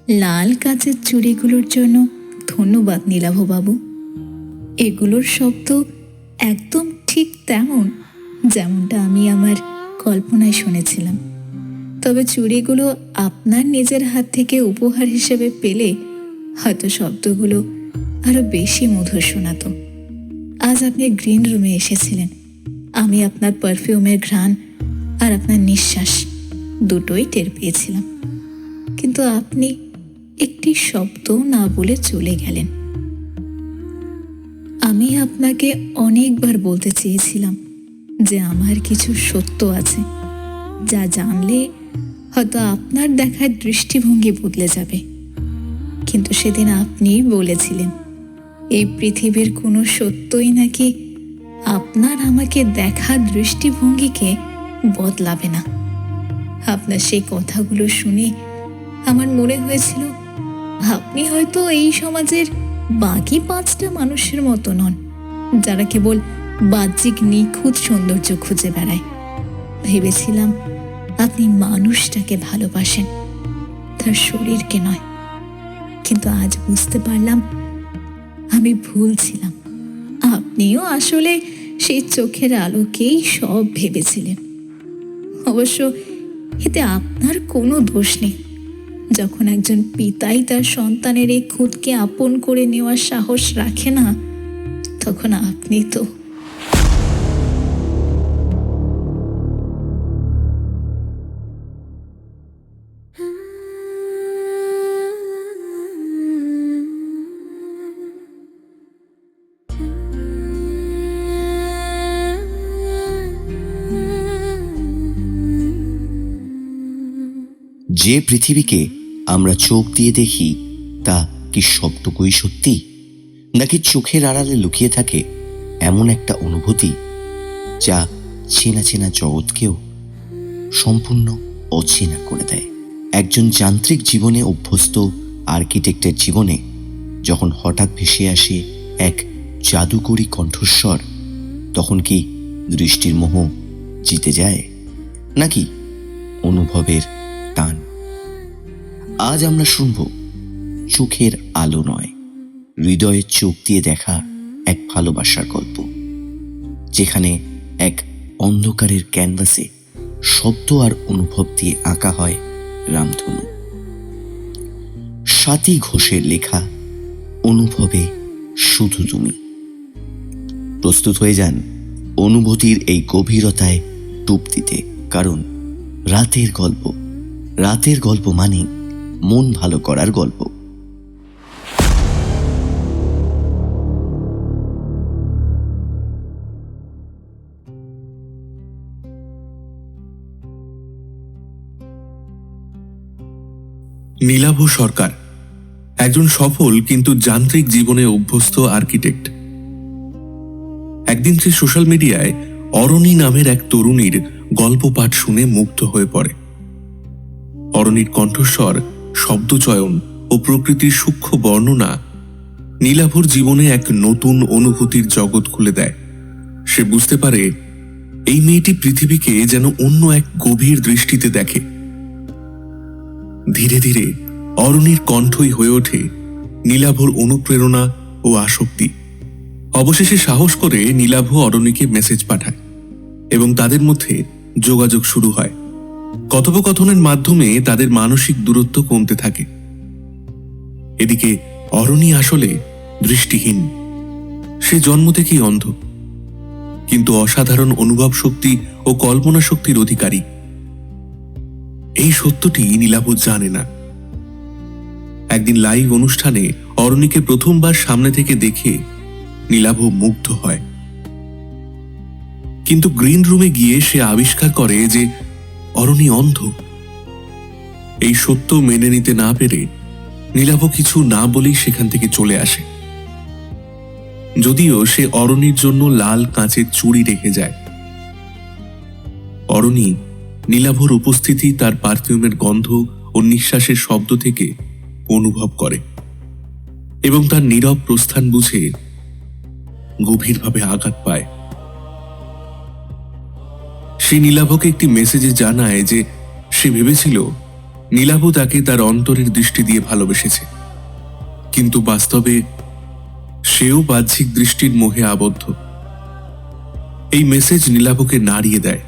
লাল কাচের চুড়িগুলোর জন্য ধন্যবাদ নীলাভবাবু। এগুলোর শব্দ একদম ঠিক যেমনটা আমি আমার কল্পনায় শুনেছিলাম। তবে চুড়িগুলো আপনার নিজের হাত থেকে উপহার হিসেবে পেলে হয়তো শব্দগুলো আরো বেশি মধুর শোনাতো। আজ আপনি গ্রিন রুমে এসেছিলেন। আমি আপনার পারফিউমের ঘ্রাণ আর আপনার নিঃশ্বাস দুটোই টের পেয়েছিলাম, কিন্তু আপনি একটি শব্দও না বলে চলে গেলেন। আমি আপনাকে অনেকবার বলতে চেয়েছিলাম যে আমার কিছু সত্য আছে, যা জানলে হয়তো আপনার দেখার দৃষ্টিভঙ্গি বদলে যাবে। কিন্তু সেদিন আপনি বলেছিলেন এই পৃথিবীর কোনো সত্যই নাকি আপনার আমাকে দেখার দৃষ্টিভঙ্গিকে বদলাবে না। আপনার সেই কথাগুলো শুনে আমার মনে হয়েছিল আপনি হয়তো এই সমাজের বাকি 5টা মানুষের মতো নন, যারা কেবল বাহ্যিক নিখুঁত সৌন্দর্য খুঁজে বেড়ায়। ভেবেছিলাম আপনি মানুষটাকে ভালোবাসেন, তার শরীরকে নয়। কিন্তু আজ বুঝতে পারলাম আমি ভুল ছিলাম। আপনিও আসলে সেই চোখের আলোকেই সব ভেবেছিলেন। অবশ্য এতে আপনার কোনো দোষ নেই। যখন একজন পিতাই তার সন্তানের এই খুঁতকে আপন করে নেওয়ার সাহস রাখে না, তখন আপনি তো যে পৃথিবীকে আমরা চোখ দিয়ে দেখি তা কি সবটুকুই সত্যি, নাকি চোখের আড়ালে লুকিয়ে থাকে এমন একটা অনুভূতি যা চেনা চেনা জগৎকেও সম্পূর্ণ অচেনা করে দেয়? একজন যান্ত্রিক জীবনে অভ্যস্ত আর্কিটেক্টের জীবনে যখন হঠাৎ ভেসে আসে এক জাদুকরী কণ্ঠস্বর, তখন কি দৃষ্টির মোহ জিতে যায়, নাকি অনুভবের টান? আজ আমরা শুনব চোখের আলো নয়, হৃদয়ের চোখ দিয়ে দেখা এক ভালোবাসার গল্প, যেখানে এক অন্ধকারের ক্যানভাসে শব্দ আর অনুভব দিয়ে আঁকা হয় রামধনু। স্বাতী ঘোষের লেখা অনুভবে শুধু তুমি। প্রস্তুত হয়ে যান অনুভূতির এই গভীরতায় ডুব দিতে, কারণ রাতের গল্প মানে মন ভালো করার গল্প। নীলাভ সরকার একজন সফল কিন্তু যান্ত্রিক জীবনে অভ্যস্ত আর্কিটেক্ট। একদিন সে সোশ্যাল মিডিয়ায় অরণি নামের এক তরুণীর গল্প পাঠ শুনে মুগ্ধ হয়ে পড়ে। অরণির কণ্ঠস্বর, শব্দচয়ন ও প্রকৃতির সূক্ষ্ম বর্ণনা নীলাভর জীবনে এক নতুন অনুভূতির জগৎ খুলে দেয়। সে বুঝতে পারে এই মেয়েটি পৃথিবীকে যেন অন্য এক গভীর দৃষ্টিতে দেখে। ধীরে ধীরে অরণির কণ্ঠই হয়ে ওঠে নীলাভর অনুপ্রেরণা ও আসক্তি। অবশেষে সাহস করে নীলাভ অরণিকে মেসেজ পাঠায় এবং তাদের মধ্যে যোগাযোগ শুরু হয়। কথোপকথনের মাধ্যমে তাদের মানসিক দূরত্ব কমতে থাকে। এদিকে অরণি আসলে দৃষ্টিহীন। সে জন্ম থেকেই অন্ধ, কিন্তু অসাধারণ অনুভব শক্তি ও কল্পনা শক্তির অধিকারী। এই সত্যটি নীলাভ জানে না। একদিন লাইভ অনুষ্ঠানে অরণিকে প্রথমবার সামনে থেকে দেখে নীলাভ মুগ্ধ হয়, কিন্তু গ্রিন রুমে গিয়ে সে আবিষ্কার করে যে অরণি অন্ধ। এই সত্য মেনে নিতে না পেরে নীলাভ কিছু না বলেই সেখান থেকে চলে আসে। যদিও সে অরণির জন্য লাল কাঁচের চুড়ি রেখে যায়। অরণি নীলাভর উপস্থিতি তার পারফিউমের গন্ধ ও নিঃশ্বাসের শব্দ থেকে অনুভব করে এবং তার নীরব প্রস্থান বুঝে গভীরভাবে আঘাত পায়। সে নীলাভকে একটি মেসেজে জানায় যে সে ভেবেছিল নীলাভ তাকে তার অন্তরের দৃষ্টি দিয়ে ভালোবেসেছে, কিন্তু বাস্তবে সেও বাহ্যিক দৃষ্টির মোহে আবদ্ধ। এই মেসেজ নীলাভকে নাড়িয়ে দেয়।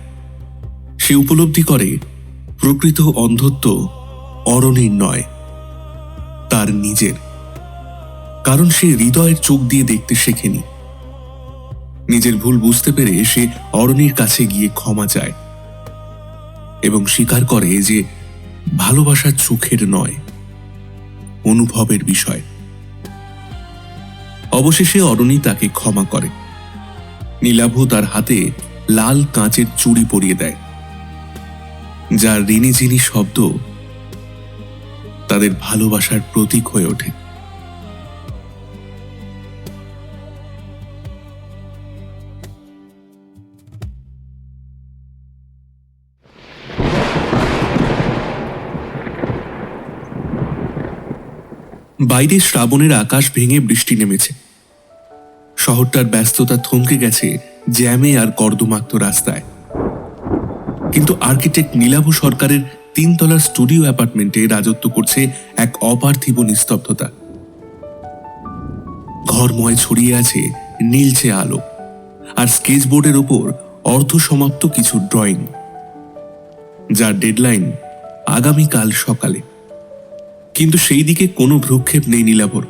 সে উপলব্ধি করে প্রকৃত অন্ধত্ব অরণির নয়, তার নিজের। কারণ সে হৃদয়ের চোখ দিয়ে দেখতে শেখেনি। নিজের ভুল বুঝতে পেরে সে অরণির কাছে গিয়ে ক্ষমা চায় এবং স্বীকার করে যে ভালোবাসা চোখের নয়, অনুভবের বিষয়। অবশেষে অরণি তাকে ক্ষমা করে। নীলাভ তার হাতে লাল কাঁচের চুড়ি পরিয়ে দেয়, যার রিনিঝিনি শব্দ তাদের ভালোবাসার প্রতীক হয়ে ওঠে। বাইরে শ্রাবণের আকাশ ভেঙে বৃষ্টি নেমেছে। শহরটার ব্যস্ততা থমকে গেছে জ্যামে আর কর্দমাক্ত রাস্তায়। কিন্তু আর্কিটেক্ট নীলাভ সরকারের 3 তলার স্টুডিও অ্যাপার্টমেন্টে রাজত্ব করছে এক অপার্থিব নিস্তব্ধতা। ঘরময় ছড়িয়ে আছে নীলচে আলো আর স্কেচবোর্ডের ওপর অর্ধসমাপ্ত কিছু ড্রয়িং, যার ডেডলাইন আগামীকাল সকালে। কিন্তু সেই দিকে কোনো ভ্রুক্ষেপ নেই নীলাভর।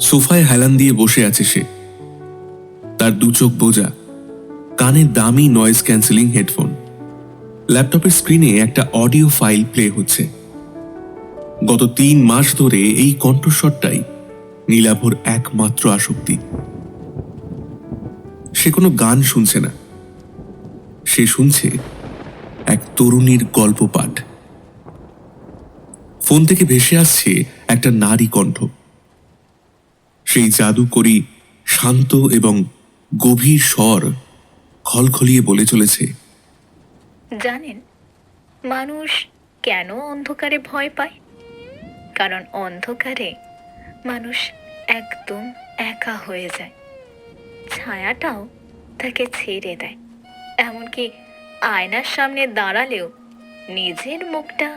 সোফায় হেলান দিয়ে বসে আছে সে, তার 2 চোখ বোঝা, কানে দামি নয়েজ ক্যান্সেলিং হেডফোন। ল্যাপটপের স্ক্রিনে একটা অডিও ফাইল প্লে হচ্ছে। গত 3 মাস ধরে এই কণ্ঠস্বরটাই নীলাভর একমাত্র আসক্তি। সে কোনো গান শুনছে না, সে শুনছে এক তরুণীর গল্প পাঠ। ফোন থেকে ভেসে আসছে একটা নারী কণ্ঠ। সেই জাদুকরী শান্ত এবং গভীর স্বর খলখলিয়ে বলে চলেছে, জানেন মানুষ কেন অন্ধকারে ভয় পায়? কারণ অন্ধকারে মানুষ একদম একা হয়ে যায়, ছায়াটাও তাকে ছেড়ে দেয়। এমনকি আয়নার সামনে দাঁড়ালেও নিজের মুখটা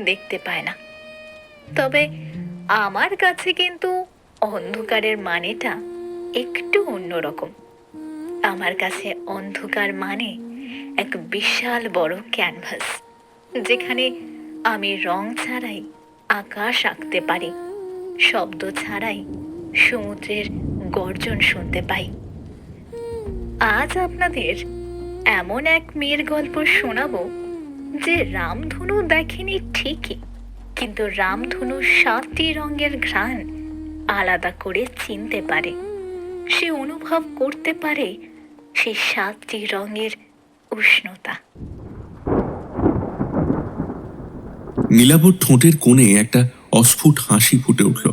দেখতে পায় না। তবে আমার কাছে কিন্তু অন্ধকারের মানেটা একটু অন্যরকম। আমার কাছে অন্ধকার মানে এক বিশাল বড় ক্যানভাস, যেখানে আমি রং ছাড়াই আকাশ আঁকতে পারি, শব্দ ছাড়াই সমুদ্রের গর্জন শুনতে পাই। আজ আপনাদের এমন এক মেয়ের গল্প শোনাবো যে রামধনু দেখেনি ঠিকই, কিন্তু রামধনু 7টি রঙের ঘ্রাণ আলাদা করে চিনতে পারে। সে অনুভব করতে পারে সেই 7টি রঙের উষ্ণতা। নীলাভর ঠোঁটের কোণে একটা অস্ফুট হাসি ফুটে উঠল।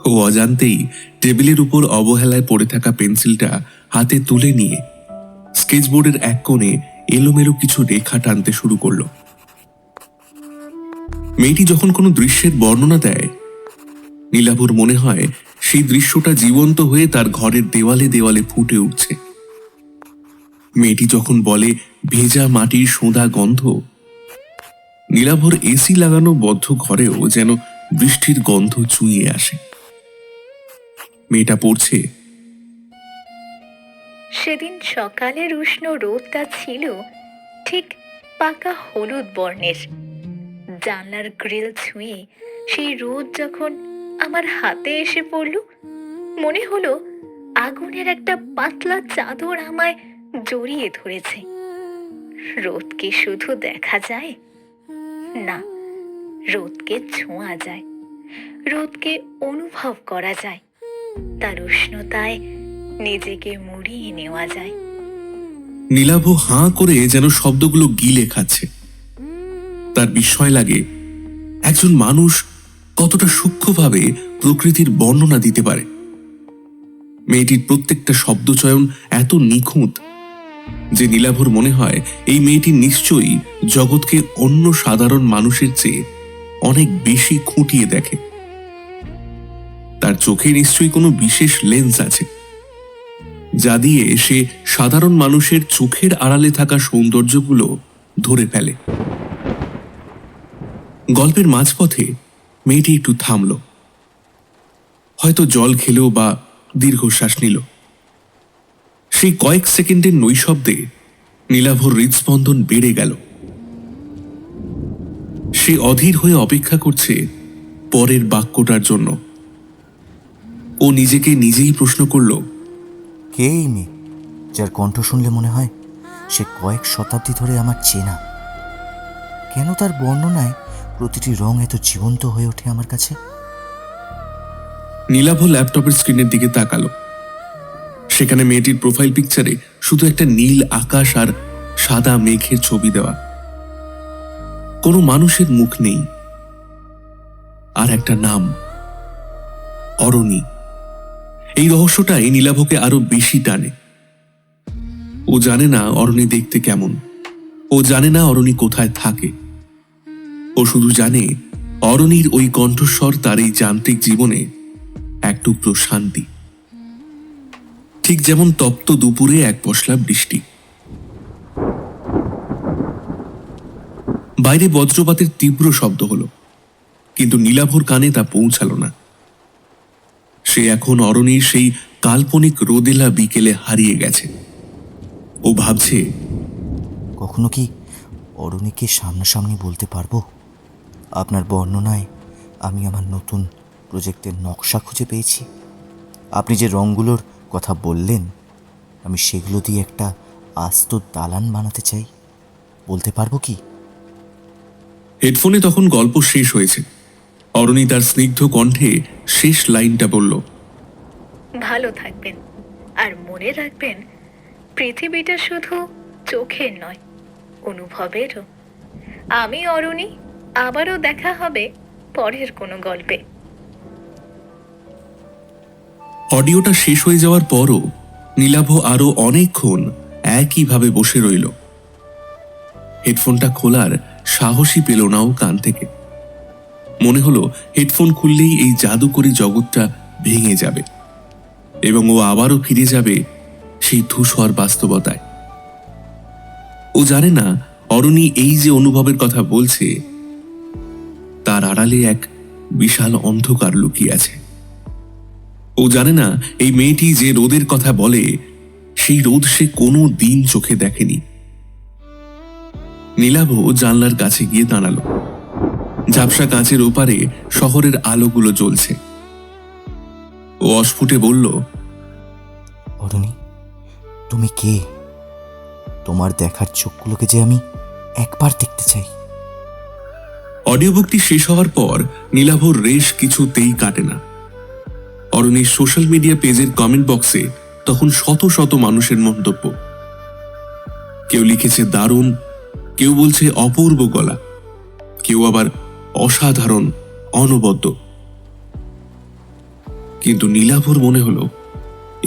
ও অজান্তেই টেবিলের উপর অবহেলায় পড়ে থাকা পেন্সিলটা হাতে তুলে নিয়ে স্কেচবোর্ডের এক কোণে এলোমেলো কিছু রেখা টানতে শুরু করল। মেয়েটি যখন কোনো দৃশ্যের বর্ণনা দেয়, নীলাভর মনে হয় সেই দৃশ্যটা জীবন্ত হয়ে তার ঘরের দেওয়ালে দেওয়ালে ফুটে উঠছে। মেয়েটি যখন বলে ভেজা মাটির সোঁদা গন্ধ, নীলাভর এসি লাগানো বদ্ধ ঘরেও যেন বৃষ্টির গন্ধ চুঁয়ে আসে। মেয়েটা পড়ছে, সেদিন সকালের উষ্ণ রোদটা ছিল ঠিক পাকা হলুদ বর্ণের। জানলার গ্রিল ছুঁয়ে সেই রোদ যখন আমার হাতে এসে পড়ল, মনে হলো আগুনের একটা পাতলা চাদর আমায় জড়িয়ে ধরেছে। রোদকে শুধু দেখা যায় না, রোদকে ছোঁয়া যায়, রোদকে অনুভব করা যায়, তার উষ্ণতায় নিজেকে মুড়িয়ে নেওয়া যায়। নীলাভ হাঁ করে যেন শব্দগুলো গিলে খাচ্ছে। তার বিস্ময় লাগে একজন মানুষ কতটা সূক্ষ্মভাবে প্রকৃতির বর্ণনা দিতে পারে। মেয়েটির প্রত্যেকটা শব্দচয়ন এত নিখুঁত যে নীলাভর মনে হয় এই মেয়েটি নিশ্চয়ই জগৎকে অন্য সাধারণ মানুষের চেয়ে অনেক বেশি খুঁটিয়ে দেখে। তার চোখে নিশ্চয়ই কোনো বিশেষ লেন্স আছে, যা দিয়ে সে সাধারণ মানুষের চোখের আড়ালে থাকা সৌন্দর্যগুলো ধরে ফেলে। গল্পের মাঝপথে মেয়েটি একটু থামল, হয়তো জল খেলো বা দীর্ঘশ্বাস নিল। সেই কয়েক সেকেন্ডের নৈশব্দে নীলাভর হৃদস্পন্দন বেড়ে গেল। সে অধীর হয়ে অপেক্ষা করছে পরের বাক্যটার জন্য। ও নিজেকে নিজেই প্রশ্ন করল, কে এই মেয়ে যার কণ্ঠ শুনলে মনে হয় সে কয়েক শতাব্দী ধরে আমার চেনা? কেন তার বর্ণনায় প্রতিটি রং এত জীবন্ত হয়ে ওঠে আমার কাছে? নীলাভ ল্যাপটপের স্ক্রিনের দিকে তাকালো। সেখানে মেয়েটির প্রোফাইল পিকচারে শুধু একটা নীল আকাশ আর সাদা মেঘের ছবি দেওয়া, কোনো মানুষের মুখ নেই। আর একটা নাম, অরণি। এই রহস্যটাই নীলাভকে আরো বেশি টানে। ও জানে না অরণি দেখতে কেমন, ও জানে না অরণি কোথায় থাকে। ও শুধু জানে অরণির ওই কণ্ঠস্বর তার এই যান্ত্রিক জীবনে এক টুকরো শান্তি, ঠিক যেমন তপ্ত দুপুরে এক পশলা বৃষ্টি। বাইরে বজ্রপাতের তীব্র শব্দ হলো, কিন্তু নীলাভর কানে তা পৌঁছালো না। সে এখন অরণির সেই কাল্পনিক রোদেলা বিকেলে হারিয়ে গেছে। ও ভাবছে, কখনো কি অরণিকে সামনাসামনি বলতে পারবো? আপনার বর্ণনায় আমি আমার নতুন প্রজেক্টের নকশা খুঁজে পেয়েছি। আপনি যে রঙগুলোর কথা বললেন, আমি সেগুলো দিয়ে একটা আস্ত দালান বানাতে চাই। বলতে পারবো কি? হেডফোনে তখন গল্প শেষ হয়েছে। অরণি তার স্নিগ্ধ কণ্ঠে শেষ লাইনটা বলল, ভালো থাকবেন আর মনে রাখবেন পৃথিবীটা শুধু চোখের নয়, অনুভবেরও। আমি অরণি, আবারও দেখা হবে পরের কোনো গল্পে। অডিওটা শেষ হয়ে যাওয়ার পরও নীলাভ আরো অনেকক্ষণ একইভাবে বসে রইল। হেডফোনটা খোলার সাহসই পেল না ও কান থেকে। মনে হলো হেডফোন খুললেই এই জাদুকরী জগৎটা ভেঙে যাবে এবং ও আবারও ফিরে যাবে সেই ধূসর বাস্তবতায়। ও জানে না অরণি এই যে অনুভবের কথা বলছে, তার আড়ালে এক বিশাল অন্ধকার লুকিয়ে আছে। ও জানে না এই মেয়েটি যে রোদের কথা বলে, সেই রোদ সে কোনো দিন চোখে দেখেনি। নীলাভ জানলার কাছে গিয়ে দাঁড়ালো। ঝাপসা কাঁচের ওপারে শহরের আলোগুলো জ্বলছে। ও অস্ফুটে বলল, অরণি, তুমি কে? তোমার দেখার চোখগুলোকে যে আমি একবার দেখতে চাই। অডিও বুকটি শেষ হওয়ার পর নীলাভর রেশ কিছুতেই কাটে না। অরণির সোশ্যাল মিডিয়া পেজের কমেন্ট বক্সে তখন শত শত মানুষের মন্তব্য। কেউ লিখেছে দারুণ, কেউ বলছে অপূর্ব গলা, কেউ আবার অসাধারণ, অনবদ্য। কিন্তু নীলাভর মনে হলো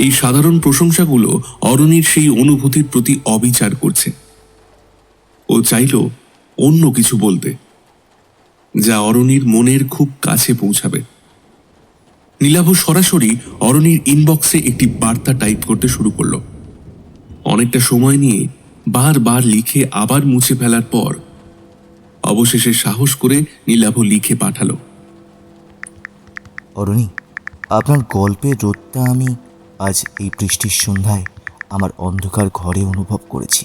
এই সাধারণ প্রশংসাগুলো অরণির সেই অনুভূতির প্রতি অবিচার করছে। ও চাইল অন্য কিছু বলতে, যা অরণির মনের খুব কাছে পৌঁছাবে। নীলাভ সরাসরি অরণির ইনবক্সে একটি বার্তা টাইপ করতে শুরু করলো। অনেকটা সময় নিয়ে বারবার লিখে আবার মুছে ফেলার পর অবশেষে সাহস করে নীলাভ লিখে পাঠালো, অরণি, আপনার গল্পের রোদটা আমি আজ এই বৃষ্টির সন্ধ্যায় আমার অন্ধকার ঘরে অনুভব করেছি।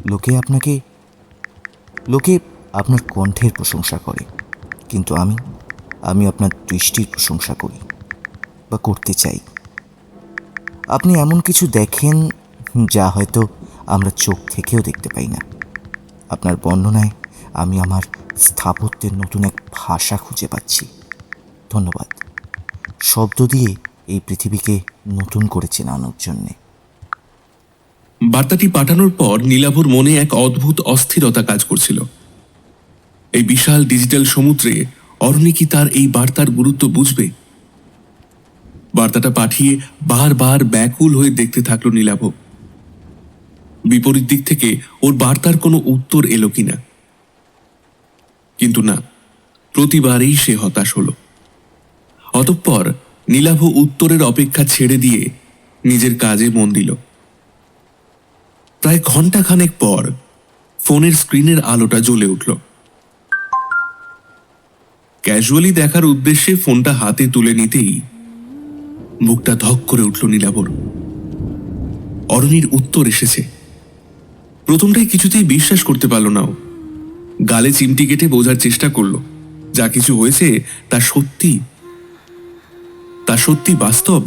লোকে আপনার কণ্ঠের প্রশংসা করে, কিন্তু আমি আপনার দৃষ্টির প্রশংসা করি বা করতে চাই। আপনি এমন কিছু দেখেন যা হয়তো আমরা চোখ থেকেও দেখতে পাই না। আপনার বর্ণনায় আমি আমার স্থাপত্যের নতুন এক ভাষা খুঁজে পাচ্ছি। ধন্যবাদ শব্দ দিয়ে এই পৃথিবীকে নতুন করে চেনানোর জন্যে। বার্তাটি পাঠানোর পর নীলাভর মনে এক অদ্ভুত অস্থিরতা কাজ করছিল। এই বিশাল ডিজিটাল সমুদ্রে অরণি কি তার এই বার্তার গুরুত্ব বুঝবে? বার্তাটা পাঠিয়ে বারবার ব্যাকুল হয়ে দেখতে থাকলো নীলাভ। বিপরীত দিক থেকে ওর বার্তার কোনো উত্তর এলো কিনা। কিন্তু না, প্রতিবারই সে হতাশ হলো। অতঃপর নীলাভ উত্তরের অপেক্ষা ছেড়ে দিয়ে নিজের কাজে মন দিল। প্রায় ঘন্টাখানেক পর ফোনের স্ক্রিনের আলোটা জ্বলে উঠল। ক্যাজুয়ালি দেখার উদ্দেশ্যে ফোনটা হাতে তুলে নিতেই বুকটা ধক করে উঠল নীলাভর। অরণির উত্তর এসেছে। প্রথমটাই কিছুতেই বিশ্বাস করতে পারল না ও। গালে চিমটি কেটে বোঝার চেষ্টা করলো যা কিছু হয়েছে তা সত্যি বাস্তব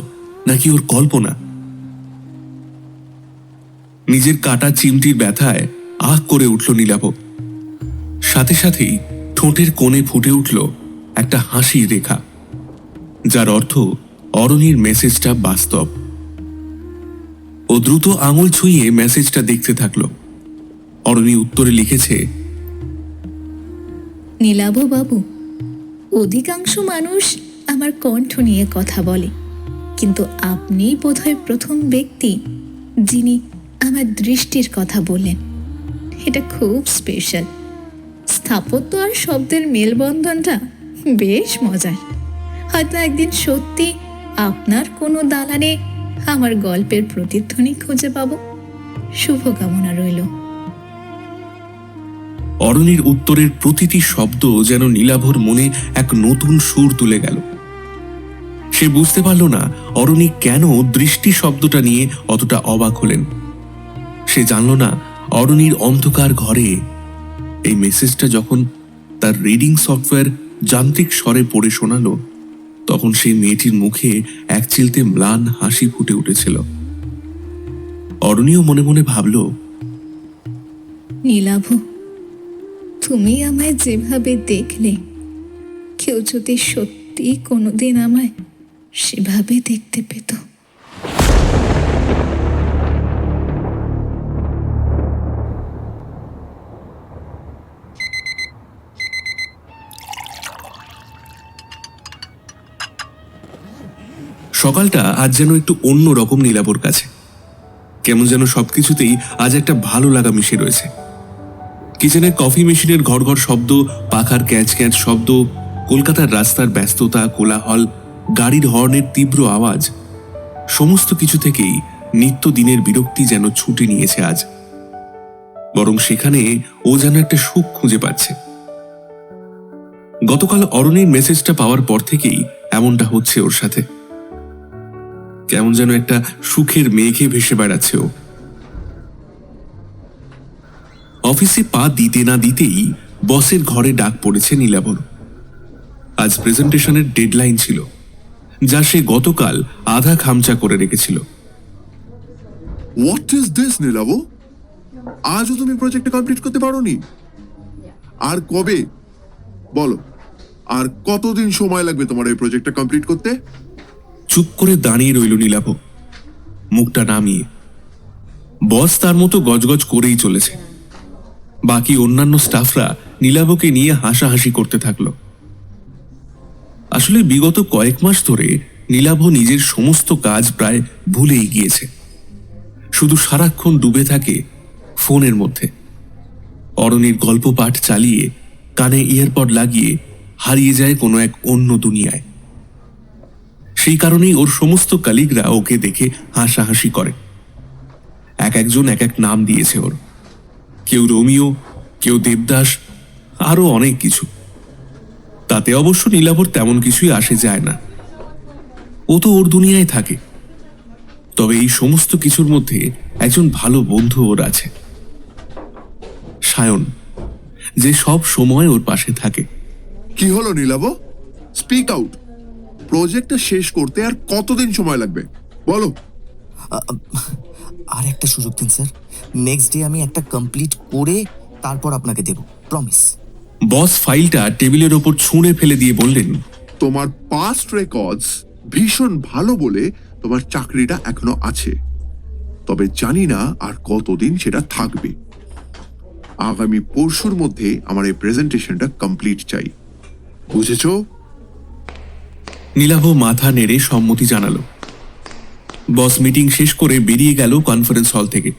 নাকি ওর কল্পনা। নিজের কাটা চিমটির ব্যথায় আহ করে উঠল নীলাভ। সাথে সাথেই ঠোঁটের কোণে ফুটে উঠল একটা হাসির রেখা, যার অর্থ অরণির মেসেজটা বাস্তব। ও দ্রুত আঙুল ছুঁয়ে মেসেজটা দেখতে থাকলো। অরণি উত্তরে লিখেছে, নীলাভ বাবু, অধিকাংশ মানুষ আমার কণ্ঠ নিয়ে কথা বলে, কিন্তু আপনিই বোধহয় প্রথম ব্যক্তি যিনি আমার দৃষ্টির কথা বললেন। এটা খুব স্পেশাল। স্থাপত্য আর শব্দের মেলবন্ধনটা বেশ মজার। হয়তো একদিন সত্যি আপনার কোনো দালানে আমার গল্পের প্রতিধ্বনি খুঁজে পাবো। শুভকামনা রইল। অরণির উত্তরের প্রতিটি শব্দ যেন নীলাভর মনে এক নতুন সুর তুলে গেল। সে বুঝতে পারল না অরণি কেন দৃষ্টি শব্দটা নিয়ে অতটা অবাক হলেন। সে জানল না অরণির অন্ধকার ঘরে এই মেসেজটা যখন তার রিডিং সফটওয়্যার যান্ত্রিক স্বরে পড়ে শোনালো, তখন সেই মেয়েটির মুখে এক চিলতে ম্লান হাসি ফুটে উঠেছিল। অরণিও মনে মনে ভাবল, নীলাভ, তুমি আমায় যেভাবে দেখলে, কেউ যদি সত্যি কোনোদিন আমায় সেভাবে দেখতে পেত। সকালটা আজ যেন একটু অন্য রকম নীলাভর কাছে। কেমন যেন সবকিছুতেই আজ একটা ভালো লাগা মিশে রয়েছে। কিচেনের কফি মেশিনের ঘর ঘর শব্দ, পাখার ক্যাঁচ ক্যাঁচ শব্দ, কলকাতার রাস্তার ব্যস্ততা, কোলাহল, গাড়ির হর্নের তীব্র আওয়াজ, সমস্ত কিছু থেকেই নিত্যদিনের বিরক্তি যেন ছুটি নিয়েছে আজ। বরং সেখানে ও যেন একটা সুখ খুঁজে পাচ্ছে। গতকাল অরণির মেসেজটা পাওয়ার পর থেকেই এমনটা হচ্ছে ওর সাথে। কেমন যেন একটা সুখের মেঘে ভেসে বেড়াচ্ছে ও। অফিসে পা দিতে না দিতেই বসের ঘরে ডাক পড়েছে নীলাভর। আজ প্রেজেন্টেশনের ডেডলাইন ছিল, যা সে গতকাল আধা খামচা করে রেখেছিল। হোয়াট ইজ দিস নীলাভ? আজও তুমি প্রজেক্টটা কমপ্লিট করতে পারোনি? আর কবে বলো? আর কতদিন সময় লাগবে তোমার এই প্রজেক্টটা কমপ্লিট করতে? চুপ করে দাঁড়িয়ে রইল নীলাভ, মুখটা নামিয়ে। বস তার মতো গজগজ করেই চলেছে। বাকি অন্যান্য স্টাফরা নীলাভকে নিয়ে হাসাহাসি করতে থাকলো। আসলে বিগত কয়েক মাস ধরে নীলাভ নিজের সমস্ত কাজ প্রায় ভুলেই গিয়েছে। শুধু সারাক্ষণ ডুবে থাকে ফোনের মধ্যে। অরণির গল্প পাঠ চালিয়ে কানে ইয়ারপড লাগিয়ে হারিয়ে যায় কোনো এক অন্য দুনিয়ায়। সেই কারণেই ওর সমস্ত কলিগরা ওকে দেখে হাসাহাসি করে। এক একজন এক এক নাম দিয়েছে ওর। কেউ রোমিও, কেউ দেবদাস, আরো অনেক কিছু। তাতে অবশ্য নীলাভর তেমন কিছুই আসে যায় না। ও তো ওর দুনিয়ায় থাকে। তবে এই সমস্ত কিছুর মধ্যে একজন ভালো বন্ধু ওর আছে, সায়ন, যে সব সময় ওর পাশে থাকে। কি হলো নীলাভ? Speak out. প্রজেক্টটা শেষ করতে আর কতদিন সময় লাগবে বলো? আর একটা সুযোগ দিন স্যার। নেক্সট ডে আমি একটা কমপ্লিট করে তারপর আপনাকে দেব, প্রমিস। বস ফাইলটা টেবিলের ওপর ছুঁড়ে ফেলে দিয়ে বললেন, তোমার পাস্ট রেকর্ডস ভীষণ ভালো বলে তোমার চাকরিটা এখনো আছে, তবে জানি না আর কতদিন সেটা থাকবে। আগামী পরশুর মধ্যে আমার এই প্রেজেন্টেশনটা কমপ্লিট চাই, বুঝেছো? নীলাভ মাথা নেড়ে সম্মতি জানালো। বস মিটিং শেষ করে বেরিয়ে গেল কনফারেন্স হল থেকে।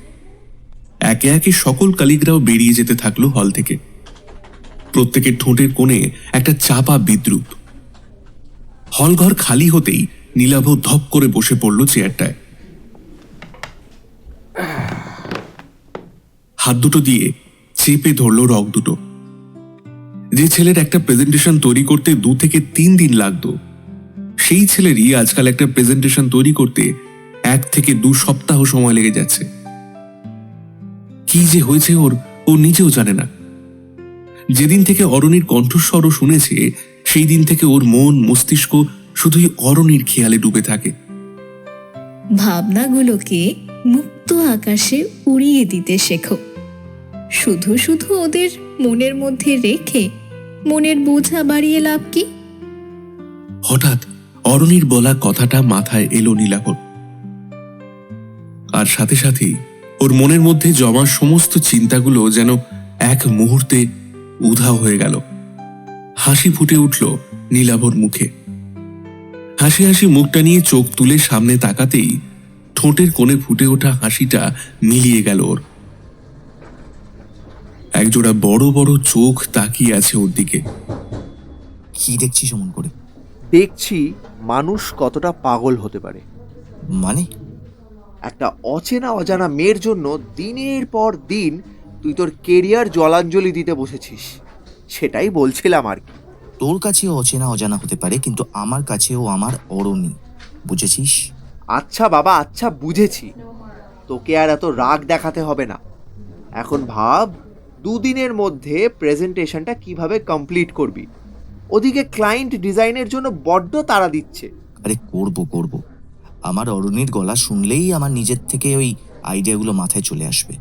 একে একে সকল কলিগরাও বেরিয়ে যেতে থাকলো হল থেকে। প্রত্যেকের ঠোঁটের কোণে একটা চাপা বিদ্রুপ। হলঘর খালি হতেই নীলাভ ধপ করে বসে পড়ল চেয়ারটায়। হাত দুটো দিয়ে চেপে ধরল রগ দুটো। যে ছেলের একটা প্রেজেন্টেশন তৈরি করতে 2 থেকে 3 দিন লাগতো, সেই ছেলেরই আজকাল একটা প্রেজেন্টেশন তৈরি করতে 1 থেকে 2 সপ্তাহ সময় লেগে যাচ্ছে। কি যে হয়েছে ওর, ও নিজেও জানে না। যেদিন থেকে অরণির কণ্ঠস্বরও শুনেছে, সেই দিন থেকে ওর মন মস্তিষ্ক শুধুই অরণির খেয়ালে ডুবে থাকে। ভাবনাগুলোকে মুক্ত আকাশে উড়িয়ে দিতে শেখো। শুধু শুধু ওদের মনের মধ্যে রেখে মনের বোঝা বাড়িয়ে লাভ কি? হঠাৎ অরণির বলা কথাটা মাথায় এলো নীলাভর, আর সাথে সাথেই ওর মনের মধ্যে জমা সমস্ত চিন্তাগুলো যেন এক মুহূর্তে উধাও হয়ে গেল। হাসি ফুটে উঠল নীলাভর মুখে। হাসি হাসি মুখটা নিয়ে চোখ তুলে সামনে তাকাতেই ঠোঁটের কোণে ফুটে ওঠা হাসিটা মিলিয়ে গেল ওর। একজোড়া বড় বড় চোখ তাকিয়ে আছে ওর দিকে। কি দেখছিস অমন করে? দেখছি মানুষ কতটা পাগল হতে পারে। মানে? একটা অচেনা অজানা মেয়ের জন্য দিনের পর দিন তুই তোর কেরিয়ার জলাঞ্জলি দিতে বসেছিস, সেটাই বলছিলাম আর কি। তোর কাছেও অচেনা অজানা হতে পারে, কিন্তু আমার কাছেও আমার অরণি, বুঝেছিস? আচ্ছা বাবা, আচ্ছা বুঝেছি, তোকে আর এত রাগ দেখাতে হবে না। এখন ভাব 2 দিনের মধ্যে প্রেজেন্টেশনটা কিভাবে কমপ্লিট করবি। ওদিকে ক্লায়েন্ট ডিজাইনের জন্য বড্ড তাড়া দিচ্ছে। আরে করব। আমার অরণির গলা শুনলেই আমার নিজের থেকে ওই আইডিয়াগুলো মাথায় চলে আসবে।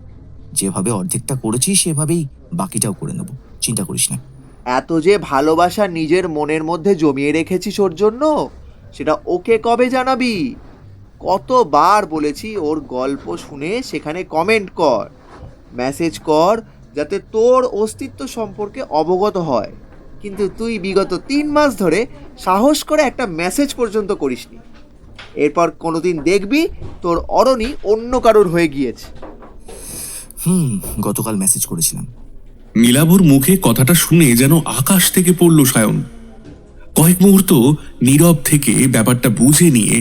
যেভাবে অর্ধেকটা করেছি সেভাবেই বাকিটাও করে নেব, চিন্তা করিস না। এত যে ভালোবাসা নিজের মনের মধ্যে জমিয়ে রেখেছিস ওর জন্য, সেটা ওকে কবে জানাবি? কতবার বলেছি ওর গল্প শুনে সেখানে কমেন্ট কর, মেসেজ কর, যাতে তোর অস্তিত্ব সম্পর্কে অবগত হয়। কিন্তু তুই বিগত 3 মাস ধরে সাহস করে একটা মেসেজ পর্যন্ত করিসনি। এরপর কোনোদিন দেখবি তোর অরণি অন্য কারোর হয়ে গিয়েছে। গতকাল মেসেজ করেছিলাম। নীলাভর মুখে কথাটা শুনে যেন আকাশ থেকে পড়ল সায়ন। কয়েক মুহূর্ত নীরব থেকে ব্যাপারটা বুঝে নিয়ে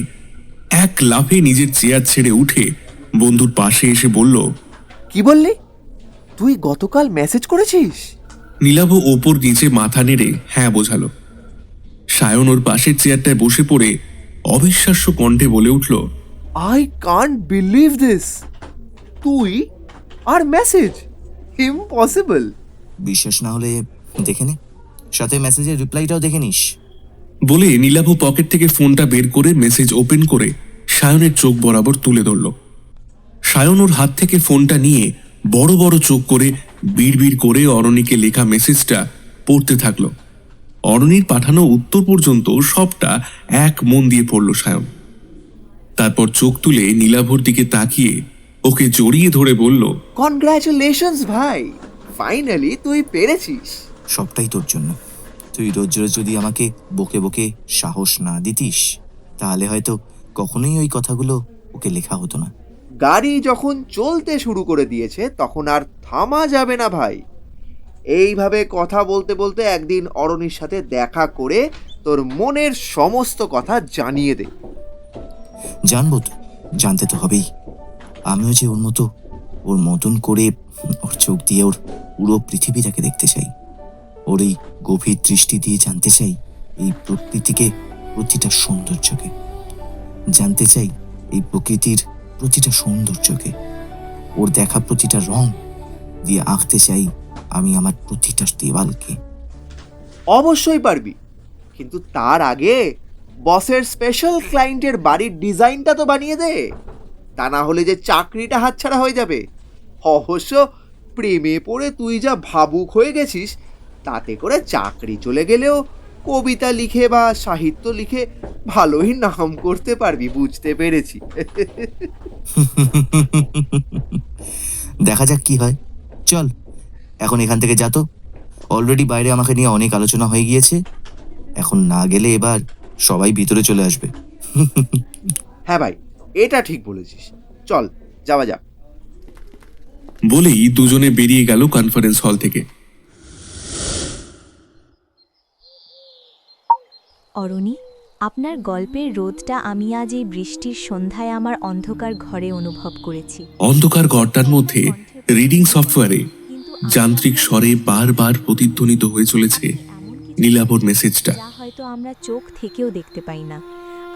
এক লাফে নিজের চেয়ার ছেড়ে উঠে বন্ধুর পাশে এসে বলল, কি বললি? তুই গতকাল মেসেজ করেছিস? নীলাভ ওপর নিচে মাথা নেড়ে হ্যাঁ বোঝালো। সায়ন ওর পাশের চেয়ারটায় বসে পড়ে অবিশ্বাস্য কণ্ঠে বলে উঠল, আই কান্ট বিলিভ দিস। তুই আর মেসেজ? ইম্পসিবল। বিশ্বাস না হলে দেখে নে, সাথে মেসেজের রিপ্লাইটাও দেখে নিস। বলে নীলাভ পকেট থেকে ফোনটা বের করে মেসেজ ওপেন করে সায়নের চোখ বরাবর তুলে ধরল। সায়ন ওর হাত থেকে ফোনটা নিয়ে বড় বড় চোখ করে বিড়বিড় করে অরণিকে লেখা মেসেজটা পড়তে থাকলো। অরণির পাঠানো উত্তর পর্যন্ত সবটা এক মন দিয়ে পড়ল সায়ন। তারপর চোখ তুলে নীলাভর দিকে তাকিয়ে ওকে জড়িয়ে ধরে বলল, কনগ্রাচুলেশনস ভাই, ফাইনালি তুই পেরেছিস। সবটাই তোর জন্য। তুই রোজ রোজ যদি আমাকে বকে বকে সাহস না দিতিস, তাহলে হয়তো কখনোই ওই কথাগুলো ওকে লেখা হতো না। গাড়ি যখন চলতে শুরু করে দিয়েছে তখন আর থামা যাবে না ভাই। এইভাবে কথা বলতে বলতে একদিন অরণির সাথে দেখা করে তোর মনের সমস্ত কথা জানিয়ে দে। জানবো তো, জানতে তো হবেই। আমিও যে ওর মতন করে ওর চোখ দিয়ে ওর পুরো পৃথিবীটাকে দেখতে চাই। ওর এই গভীর দৃষ্টি দিয়ে জানতে চাই এই প্রকৃতিকে, প্রতিটা সৌন্দর্যকে জানতে চাই, এই প্রকৃতির প্রতিটা সৌন্দর্যকে। ওর দেখা প্রতিটা রং দিয়ে আঁকতে চাই আমি আমার প্রতিটা দেওয়ালকে। অবশ্যই পারবি, কিন্তু তার আগে বসের স্পেশাল ক্লায়েন্টের বাড়ির ডিজাইনটা তো বানিয়ে দে। তা না হলে যে চাকরিটা হাতছাড়া হয়ে যাবে। অবশ্য প্রেমে পড়ে তুই যা ভাবুক হয়ে গেছিস, তাতে করে চাকরি চলে গেলেও কবিতা লিখে বা সাহিত্য লিখে ভালোই নাম করতে পারবি, বুঝতে পেরেছি। দেখা যাক কি হয়। চল এখন এখান থেকে যা তো। অলরেডি বাইরে আমাকে নিয়ে অনেক আলোচনা হয়ে গিয়েছে। এখন না গেলে এবার সবাই ভিতরে চলে আসবে। হ্যাঁ ভাই, এটা ঠিক বলেছিস, চল যাওয়া যাক। বলেই দুজনে বেরিয়ে গেল কনফারেন্স হল থেকে। অরণি, আপনার গল্পের রোদটা আমি আজ এই বৃষ্টির সন্ধ্যায় আমার অন্ধকার ঘরে অনুভব করেছি। অন্ধকার ঘরটার মধ্যে রিডিং সফটওয়্যারে যান্ত্রিক স্বরে বারবার প্রতিধ্বনিত হয়ে চলেছে নীলাভর মেসেজটা। যা হয়তো আমরা চোখ থেকেও দেখতে পাই না।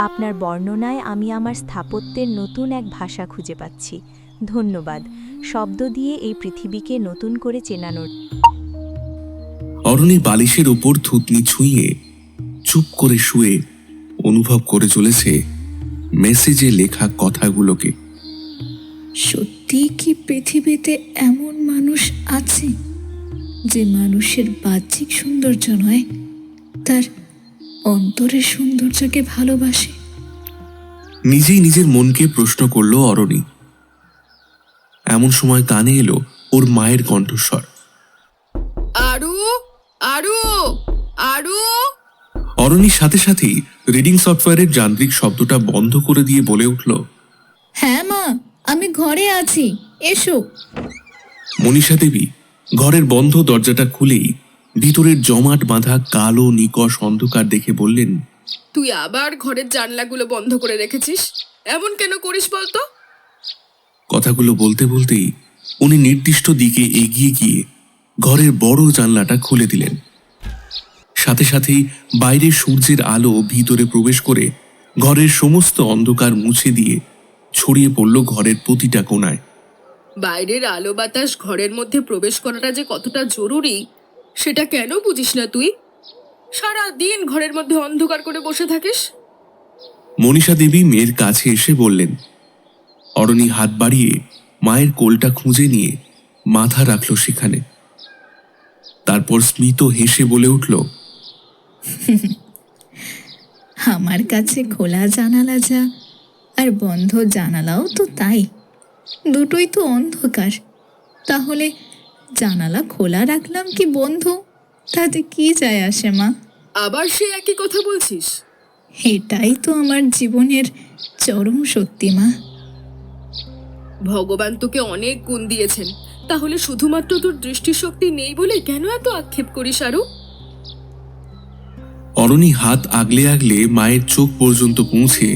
আপনার বর্ণনায় আমি আমার স্থাপত্যের নতুন এক ভাষা খুঁজে পাচ্ছি। ধন্যবাদ শব্দ দিয়ে এই পৃথিবীকে নতুন করে চেনানোর। অরণি বালিশের ওপর থুতনি ছুঁয়ে চুপ করে শুয়ে অনুভব করে চলেছে মেসেজে লেখা কথাগুলোকে। সত্যি কি পৃথিবীতে এমন মানুষ আছে যে মানুষের বাহ্যিক সৌন্দর্য নয়, তার অন্তরের সৌন্দর্যকে ভালোবাসে? নিজেই নিজের মনকে প্রশ্ন করল অরণি। এমন সময় কানে এলো ওর মায়ের কণ্ঠস্বর। আরু আরু আরু। অরণির সাথে সাথেই রিডিং সফটওয়্যারের যান্ত্রিক শব্দটা বন্ধ করে দিয়ে বলে উঠল, হ্যাঁ মা, আমি ঘরে আছি, এসো। মনীষা দেবী ঘরের বন্ধ দরজাটা খুলেই ভিতরের জমাট বাঁধা কালো নিকষ অন্ধকার দেখে বললেন, তুই আবার ঘরের জানলাগুলো বন্ধ করে রেখেছিস, এমন কেন করিস বলতো? কথাগুলো বলতে বলতেই উনি নির্দিষ্ট দিকে এগিয়ে গিয়ে ঘরের বড় জানলাটা খুলে দিলেন। সাথে সাথেই বাইরের সূর্যের আলো ভিতরে প্রবেশ করে ঘরের সমস্ত অন্ধকার মুছে দিয়ে ছড়িয়ে পড়ল ঘরের প্রতিটা কোণায়। বাইরের আলো বাতাস ঘরের মধ্যে প্রবেশ করাটা যে কতটা জরুরি সেটা কেন বুঝিস না তুই? সারা দিন ঘরের মধ্যে অন্ধকার করে বসে থাকিস। মনীষা দেবী মেয়ের কাছে এসে বললেন। অরণি হাত বাড়িয়ে মায়ের কোলটা খুঁজে নিয়ে মাথা রাখল সেখানে। তারপর স্মিত হেসে বলে উঠল, আমার কাছে খোলা জানালা যা, আর বন্ধ জানালাও তো তাই, দুটোই তো অন্ধকার। তাহলে জানালা খোলা রাখলাম কি বন্ধ, তাতে কি যায় আসে মা? আবার সে একই কথা বলছিস? এটাই তো আমার জীবনের চরম সত্যি মা। ভগবান তোকে অনেক গুণ দিয়েছেন, তাহলে শুধুমাত্র তোর দৃষ্টিশক্তি নেই বলে কেন এত আক্ষেপ করিস আরু? অরণি হাত আগলে আগলে মায়ের চোখ পর্যন্ত পৌঁছে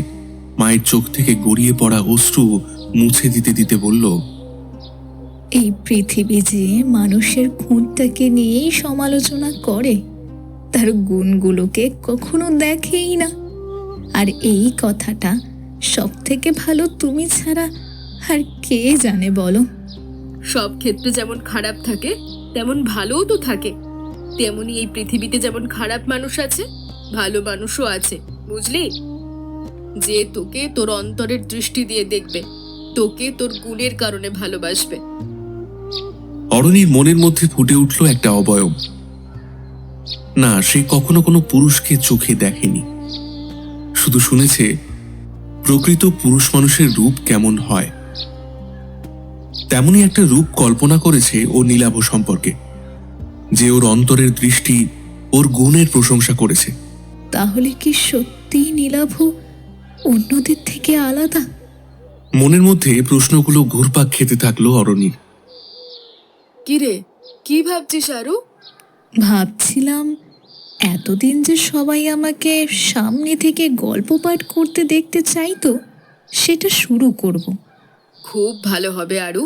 মায়ের চোখ থেকে গড়িয়ে পড়া অশ্রু মুছে দিতে দিতে বলল, এই পৃথিবী যে মানুষের খুঁতটাকে নিয়েই সমালোচনা করে, তার গুণগুলোকে কখনো দেখেই না। আর এই কথাটা সব থেকে ভালো তুমি ছাড়া আর কে জানে বলো? সব ক্ষেত্রে যেমন খারাপ থাকে তেমন ভালোও তো থাকে, তেমনি এই পৃথিবীতে যেমন খারাপ মানুষ আছে ভালো মানুষও আছে, বুঝলি? যে তোকে তোর অন্তরের দৃষ্টি দিয়ে দেখবে, তোকে তোর গুণের কারণে ভালোবাসবে। অরণির মনের মধ্যে ফুটে উঠল একটা অবয়ব। না, সে কখনো কোনো পুরুষকে চোখে দেখেনি, শুধু শুনেছে প্রকৃত পুরুষ মানুষের রূপ কেমন হয়। তেমনি একটা রূপ কল্পনা করেছে ও নীলাভ সম্পর্কে, যে ওর অন্তরের দৃষ্টি ওর গুণের প্রশংসা করেছে। তাহলে কি সত্যি নীলাভ অন্যদের থেকে আলাদা? মনের মধ্যে প্রশ্নগুলো ঘুরপাক খেতে থাকলো অরণির। কিরে, কি ভাবছিস আরু? ভাবছিলাম এতদিন যে সবাই আমাকে সামনে থেকে গল্প পাঠ করতে দেখতে চাইতো, সেটা শুরু করব। খুব ভালো হবে আরু,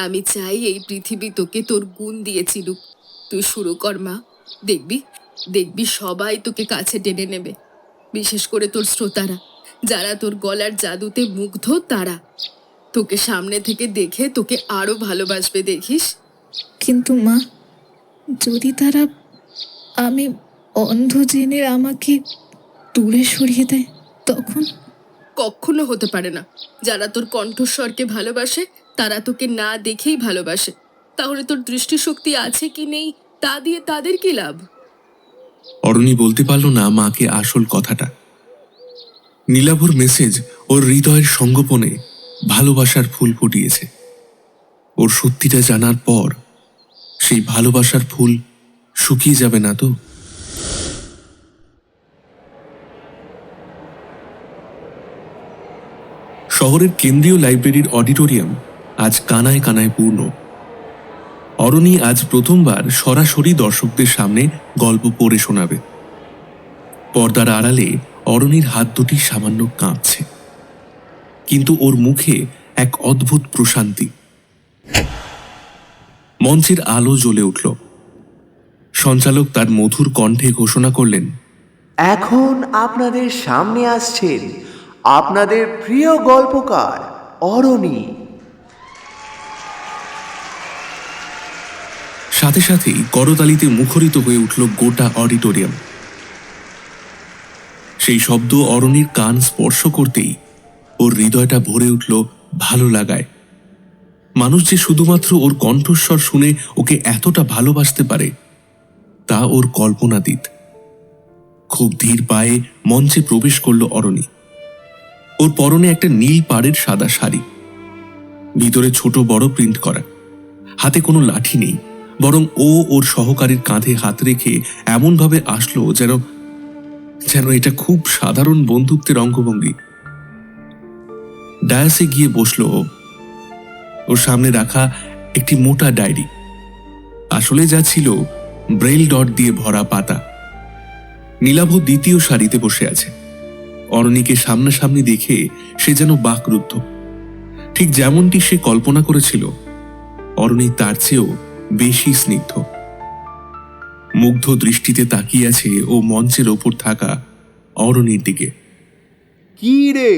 আমি চাই এই পৃথিবী তোকে তোর গুণ দিয়ে চিনুক। তুই শুরু কর মা, দেখবি দেখবি সবাই তোকে কাছে টেনে নেবে, বিশেষ করে তোর শ্রোতারা, যারা তোর গলার জাদুতে মুগ্ধ, তারা তোকে সামনে থেকে দেখে তোকে আরো ভালোবাসবে, দেখিস। কিন্তু মা, যদি তারা আমি অন্ধ জেনে আমাকে দূরে সরিয়ে দেয়, তখন? কখনো হতে পারে না। যারা তোর কণ্ঠস্বরকে ভালোবাসে তারা তোকে না দেখেই ভালোবাসে। তাহলে তোর দৃষ্টিশক্তি আছে কি নেই তা দিয়ে তাদের কি লাভ? অরণি বলতে পারল না মাকে আসল কথাটা। নীলাভর মেসেজ ওর হৃদয়ের সঙ্গোপনে ভালোবাসার ফুল ফুটিয়েছে। ওর সত্যিটা জানার পর সেই ভালোবাসার ফুল শুকিয়ে যাবে না তো? শহরের কেন্দ্রীয় লাইব্রেরির অডিটোরিয়াম আজ কানায় কানায় পূর্ণ। অরণি আজ প্রথমবার সরাসরি দর্শকদের সামনে গল্প পড়ে শোনাবে। পর্দার আড়ালে অরণির হাত দুটি সামান্য কাঁপছে, কিন্তু ওর মুখে এক অদ্ভুত প্রশান্তি। মঞ্চের আলো জ্বলে উঠল। সঞ্চালক তার মধুর কণ্ঠে ঘোষণা করলেন, এখন আপনাদের সামনে আসছেন আপনাদের প্রিয় গল্পকার অরণি। সাথে সাথেই করতালিতে মুখরিত হয়ে উঠল গোটা অডিটোরিয়াম। সেই শব্দ অরণির কান স্পর্শ করতেই ওর হৃদয়টা ভরে উঠল ভালো লাগায়। মানুষ যে শুধুমাত্র ওর কণ্ঠস্বর শুনে ওকে এতটা ভালোবাসতে পারে তা ওর কল্পনাতীত। খুব ধীর পায়ে মঞ্চে প্রবেশ করল অরণি। ওর পরনে একটা নীল পাড়ের সাদা শাড়ি, ভিতরে ছোট বড় প্রিন্ট করা। হাতে কোনো লাঠি নেই, বরং ও ওর সহকারীর কাঁধে হাত রেখে এমনভাবে আসলো যেন যেন এটা খুব সাধারণ বন্ধুত্বের অঙ্গভঙ্গি। ডায়াসে গিয়ে বসলো ও। ওর সামনে রাখা একটি মোটা ডায়েরি, আসলে যা ছিল ব্রেইল ডট দিয়ে ভরা পাতা। নীলাভ দ্বিতীয় সারিতে বসে আছে। অরণিকে সামনাসামনি দেখে সে যেন বাকরুদ্ধ। ঠিক যেমনটি সে কল্পনা করেছিল, অরণি তার চেয়েও বেশি স্নিগ্ধ। মুগ্ধ দৃষ্টিতে তাকিয়ে আছে ও মঞ্চের ওপর থাকা অরণির দিকে। কি রে,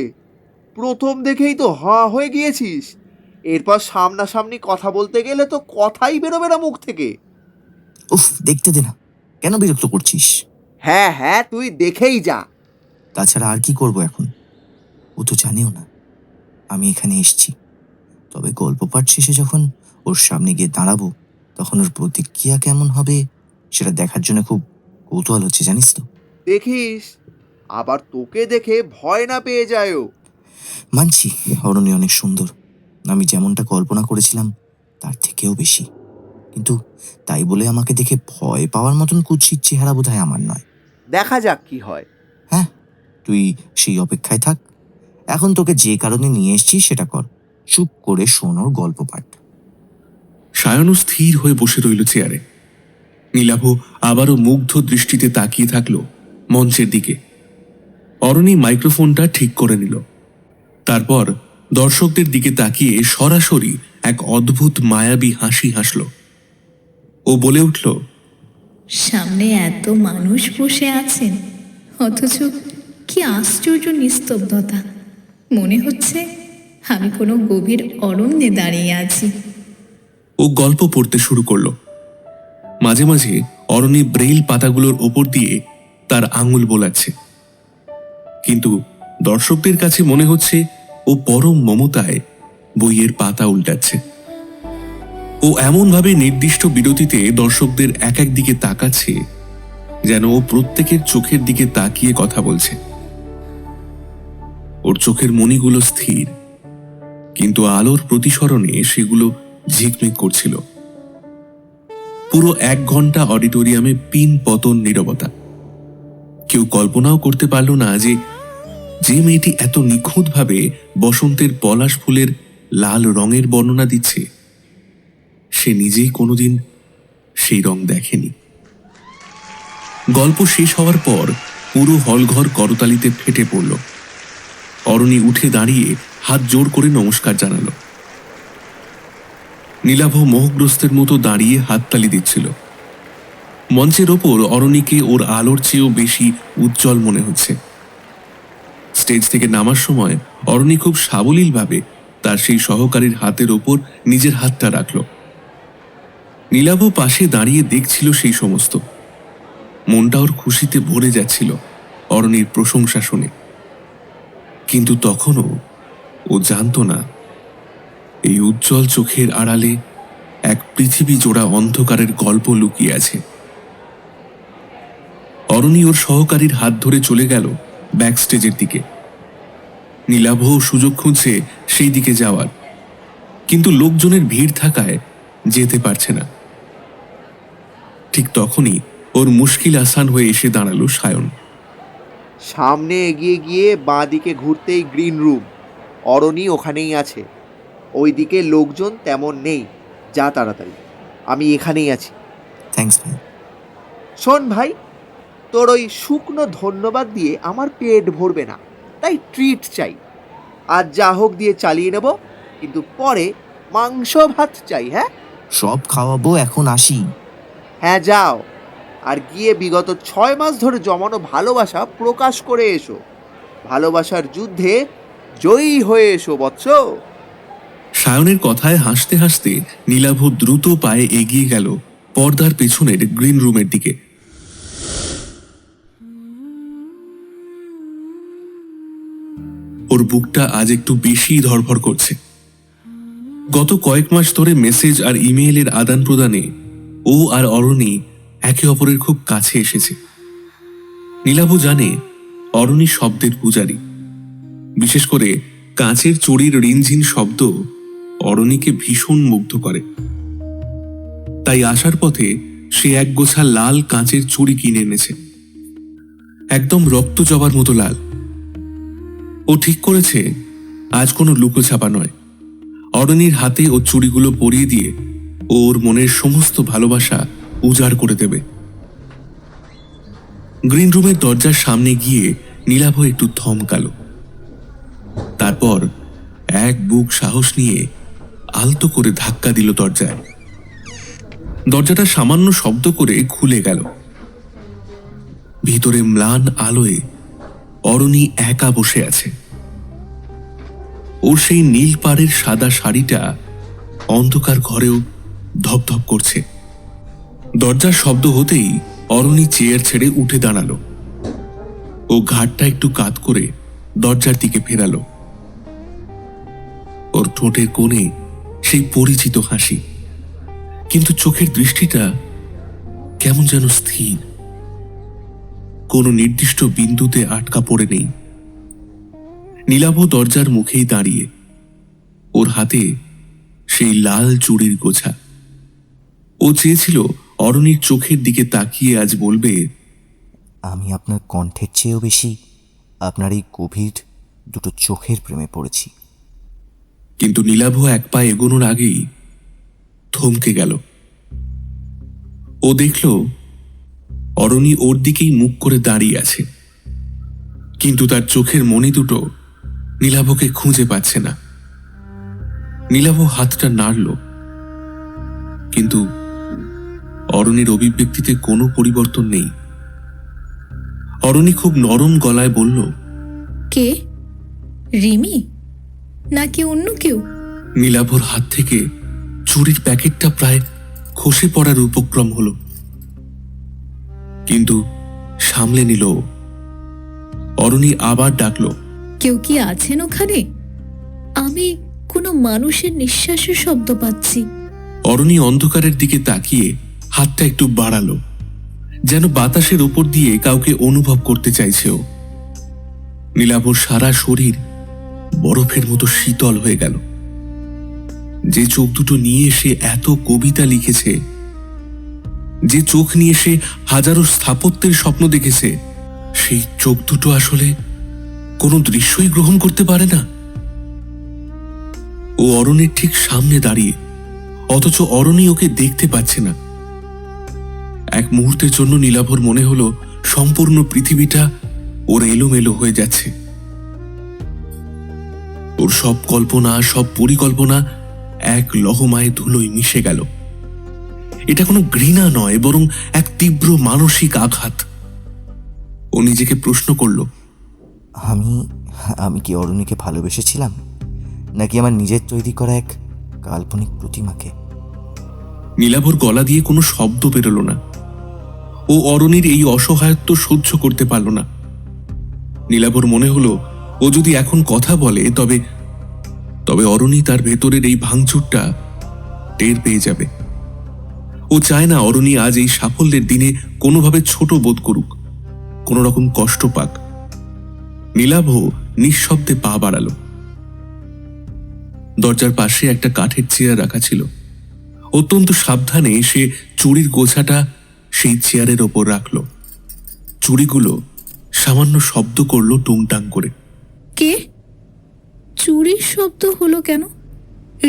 প্রথম দেখেই তো হা হয়ে গিয়েছিস? এরপর সামনাসামনি কথা বলতে গেলে তো কথাই বেরোবে না মুখ থেকে। উফ, দেখতে দে না, কেন বিরক্ত করছিস? হ্যাঁ হ্যাঁ, তুই দেখেই যা। তাছাড়া আর কি করব এখন? ও তো জানেও না আমি এখানে এসেছি। তবে গল্প পাঠ শেষে যখন ওর সামনে গিয়ে দাঁড়াবো, তখন ওর প্রতিক্রিয়া কেমন হবে সেটা দেখার জন্য খুব কৌতূহল হচ্ছে, জানিস তো। দেখিস, আবার তোকে দেখে ভয় না পেয়ে যায়ও। মানছি অরণ্য অনেক সুন্দর, আমি যেমনটা কল্পনা করেছিলাম তার থেকেও বেশি। কিন্তু তাই বলে আমাকে দেখে ভয় পাওয়ার মতন কুৎসিত চেহারা বোধহয় আমার নয়। দেখা যাক কি হয়। হ্যাঁ, তুই সেই অপেক্ষায় থাক। এখন তোকে যে কারণে নিয়ে এসেছি সেটা কর। চুপ করে শোন ওর গল্প পাঠ। সায়নও স্থির হয়ে বসে রইল চেয়ারে। নীলাভ আবারও মুগ্ধ দৃষ্টিতে তাকিয়ে থাকলো মঞ্চের দিকে। অরণি মাইক্রোফোনটা ঠিক করে নিল। তারপর দর্শকদের দিকে তাকিয়ে সরাসরি এক অদ্ভুত মায়াবী হাসি হাসল। ও বলে উঠল, সামনে এত মানুষ বসে আছেন, অথচ কি আশ্চর্য নিস্তব্ধতা। মনে হচ্ছে আমি কোনো গভীর অরণ্যে দাঁড়িয়ে আছি। ও গল্প পড়তে শুরু করলো। মাঝে মাঝে অরণি ব্রেইল পাতাগুলোর ওপর দিয়ে তার আঙুল বোলাচ্ছে, কিন্তু দর্শকদের কাছে মনে হচ্ছে ও পরম মমতায় বইয়ের পাতা উল্টাচ্ছে। ও এমনভাবে নির্দিষ্ট বিরতিতে দর্শকদের এক এক দিকে তাকাচ্ছে যেন ও প্রত্যেকের চোখের দিকে তাকিয়ে কথা বলছে। ওর চোখের মণিগুলো স্থির, কিন্তু আলোর প্রতিসরণে সেগুলো ঝিকমিক করছিল। পুরো 1 ঘন্টা অডিটোরিয়ামে পিন পতন নীরবতা। কেউ কল্পনাও করতে পারল না যে মেয়েটি এত নিখুঁতভাবে বসন্তের পলাশ ফুলের লাল রঙের বর্ণনা দিচ্ছে, সে নিজেই কোনোদিন সেই রং দেখেনি। গল্প শেষ হওয়ার পর পুরো হলঘর করতালিতে ফেটে পড়ল। অরণি উঠে দাঁড়িয়ে হাত জোড় করে নমস্কার জানালো। নীলাভ মোহগ্রস্তের মতো দাঁড়িয়ে হাততালি দিচ্ছিল। মঞ্চের ওপর অরণিকে ওর আলোর চেয়েও বেশি উজ্জ্বল মনে হচ্ছে। স্টেজ থেকে নামার সময় অরণি খুব সাবলীলভাবে তার সেই সহকারীর হাতের ওপর নিজের হাতটা রাখল। নীলাভ পাশে দাঁড়িয়ে দেখছিল সেই সমস্ত। মনটা ওর খুশিতে ভরে যাচ্ছিল অরণির প্রশংসা শুনে। কিন্তু তখনও ও জানত না এই উজ্জ্বল চোখের আড়ালে এক পৃথিবী জোড়া অন্ধকারের গল্প লুকিয়ে আছে। অরণি ওর সহকারীর হাত ধরে চলে গেল ব্যাক স্টেজের দিকে। নীলাভও সুযোগ খুঁজছে সেই দিকে যাওয়ার, কিন্তু লোকজনের ভিড় থাকায় যেতে পারছে না। ঠিক তখনই ওর মুশকিল আসান হয়ে এসে দাঁড়ালো সায়ন। সামনে এগিয়ে গিয়ে বাঁ দিকে ঘুরতেই গ্রিন রুম। অরণি ওখানেই আছে। ওইদিকে লোকজন তেমন নেই। যা তাড়াতাড়ি, আমি এখানেই আছি। থ্যাঙ্কস ভাই। শোন ভাই, তোর ওই শুকনো ধন্যবাদ দিয়ে আমার পেট ভরবে না, তাই ট্রিট চাই। আজ যা হোক দিয়ে চালিয়ে নেব, কিন্তু পরে মাংস ভাত চাই। হ্যাঁ, সব খাওয়াবো, এখন আসি। হ্যাঁ যাও, আর গিয়ে বিগত 6 মাস ধরে জমানো ভালোবাসা প্রকাশ করে এসো। ভালোবাসার যুদ্ধে জয়ী হয়ে এসো বৎস। সায়নের কথায় হাসতে হাসতে নীলাভ দ্রুত পায়ে এগিয়ে গেল পর্দার পেছনের গ্রিন রুমের দিকে। ওর বুকটা আজ একটু বেশি ধড়ফড় করছে। গত কয়েক মাস ধরে মেসেজ আর ইমেইলের আদান প্রদানে ও আর অরণি একে অপরের খুব কাছে এসেছে। নীলাভ জানে অরণি শব্দের পূজারী। বিশেষ করে কাঁচের চড়ির রিনঝিন শব্দ অরণিকে ভীষণ মুগ্ধ করে। তাই আসার পথে সে এক গোছা লাল কাঁচের চুড়ি কিনে এনেছে, একদম রক্ত জবার মতো লাল। ও ঠিক করেছে আজ কোনো লুকোছাপা নয়, অরণির হাতে ও চুড়িগুলো পরিয়ে দিয়ে ওর মনের সমস্ত ভালোবাসা উজাড় করে দেবে। গ্রিন রুমের দরজার সামনে গিয়ে নীলাভ একটু থমকালো। তারপর এক বুক সাহস নিয়ে আলতো করে ধাক্কা দিল দরজায়। দরজাটা সামান্য শব্দ করে খুলে গেল। ভিতরে ম্লান আলোয় অরণি একা বসে আছে। ওর সেই নীল পাড়ের সাদা শাড়িটা অন্ধকার ঘরেও ধপধপ করছে। দরজার শব্দ হতেই অরণি চেয়ার ছেড়ে উঠে দাঁড়ালো। ও ঘাটটা একটু কাত করে দরজার দিকে ফেরালো। ওর ঠোঁটের কোণে সেই পরিচিত হাসি, কিন্তু চোখের দৃষ্টিটা কেমন যেন স্থির, কোনো নির্দিষ্ট বিন্দুতে আটকা পড়ে নেই। নীলাভ দরজার মুখেই দাঁড়িয়ে, ওর হাতে সেই লাল চুড়ির গোছা। ও চেয়েছিল অরণির চোখের দিকে তাকিয়ে আজ বলবে, আমি আপনার কণ্ঠের চেয়েও বেশি আপনার এই গভীর দুটো চোখের প্রেমে পড়েছি। কিন্তু নীলাভ এক পা এগোনোর আগেই থমকে গেল। ও দেখল অরণি ওর দিকেই মুখ করে দাঁড়িয়ে আছে, কিন্তু তার চোখের মণি দুটো নীলাভকে খুঁজে পাচ্ছে না। নীলাভ হাতটা নাড়ল, কিন্তু অরণির অভিব্যক্তিতে কোনো পরিবর্তন নেই। অরণি খুব নরম গলায় বলল, কে? রিমি নাকি অন্য কেউ? নীলাভর হাত থেকে চুরির প্যাকেটটা প্রায় খসে পড়ার উপক্রম হলো, কিন্তু সামলে নিল ও। অরণি আবার ডাকল, কেউ কি আছেন ওখানে? আমি কোনো মানুষের নিঃশ্বাসের শব্দ পাচ্ছি। অরণি অন্ধকারের দিকে তাকিয়ে হাতটা একটু বাড়ালো, যেন বাতাসের ওপর দিয়ে কাউকে অনুভব করতে চাইছে ও। নীলাভর সারা শরীর বরফের মতো শীতল হয়ে গেল। যে চোখ দুটো নিয়ে সে এত কবিতা লিখেছে, যে চোখ নিয়ে সে হাজারো স্থাপত্যের স্বপ্ন দেখেছে, সেই চোখ দুটো আসলে কোনো দৃশ্যই গ্রহণ করতে পারে না। ও অরণির ঠিক সামনে দাঁড়িয়ে, অথচ অরণি ওকে দেখতে পাচ্ছে না। এক মুহূর্তের জন্য নীলাভর মনে হলো সম্পূর্ণ পৃথিবীটা ওর এলোমেলো হয়ে যাচ্ছে। ওর সব কল্পনা, সব পরিকল্পনা এক লহমায় ধুলোয় মিশে গেল। এটা কোনো ঘৃণা নয়, বরং এক তীব্র মানসিক আঘাত। ও নিজেকে প্রশ্ন করল, আমি কি অরণিকে ভালোবেসেছিলাম, নাকি আমার নিজের তৈরি করা এক কাল্পনিক প্রতিমাকে? নীলাভর গলা দিয়ে কোনো শব্দ বেরোল না। ও অরণির এই অসহায়ত্ব সহ্য করতে পারল না। নীলাভর মনে হলো ও যদি এখন কথা বলে তবে তবে অরণি তার ভেতরের এই ভাঙচুরটা টের পেয়ে যাবে। ও চায় না অরণি আজ এই সাফল্যের দিনে কোনোভাবে ছোট বোধ করুক, কোন রকম কষ্ট পাক। নীলাভ নিঃশব্দে পা বাড়ালো। দরজার পাশে একটা কাঠের চেয়ার রাখা ছিল। অত্যন্ত সাবধানে সে চুড়ির গোছাটা সেই চেয়ারের ওপর রাখল। চুড়িগুলো সামান্য শব্দ করলো টুংটাং করে। কে? চুরির শব্দ হলো কেন?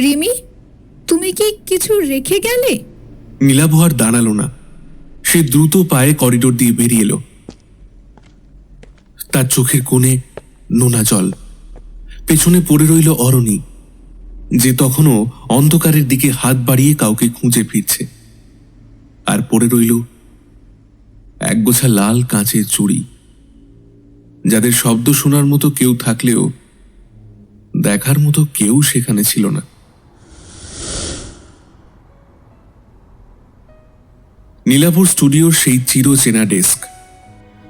রিমি, তুমি কি কিছু রেখে গেলে? নীলাভ আর দাঁড়ালো না। সে দ্রুত পায়ে করিডোর দিয়ে বেরিয়ে এলো। তার চোখের কোণে নোনা জল। পেছনে পড়ে রইল অরণি। যে তখনও অন্ধকারের দিকে হাত বাড়িয়ে কাউকে খুঁজে ফিরছে। আর পড়ে রইল একগোছা লাল কাঁচের চুড়ি, যাদের শব্দ শোনার মতো কেউ থাকলেও দেখার মতো কেউ সেখানে ছিল না। নীলাভর স্টুডিওর সেই চিরচেনা ডেস্ক,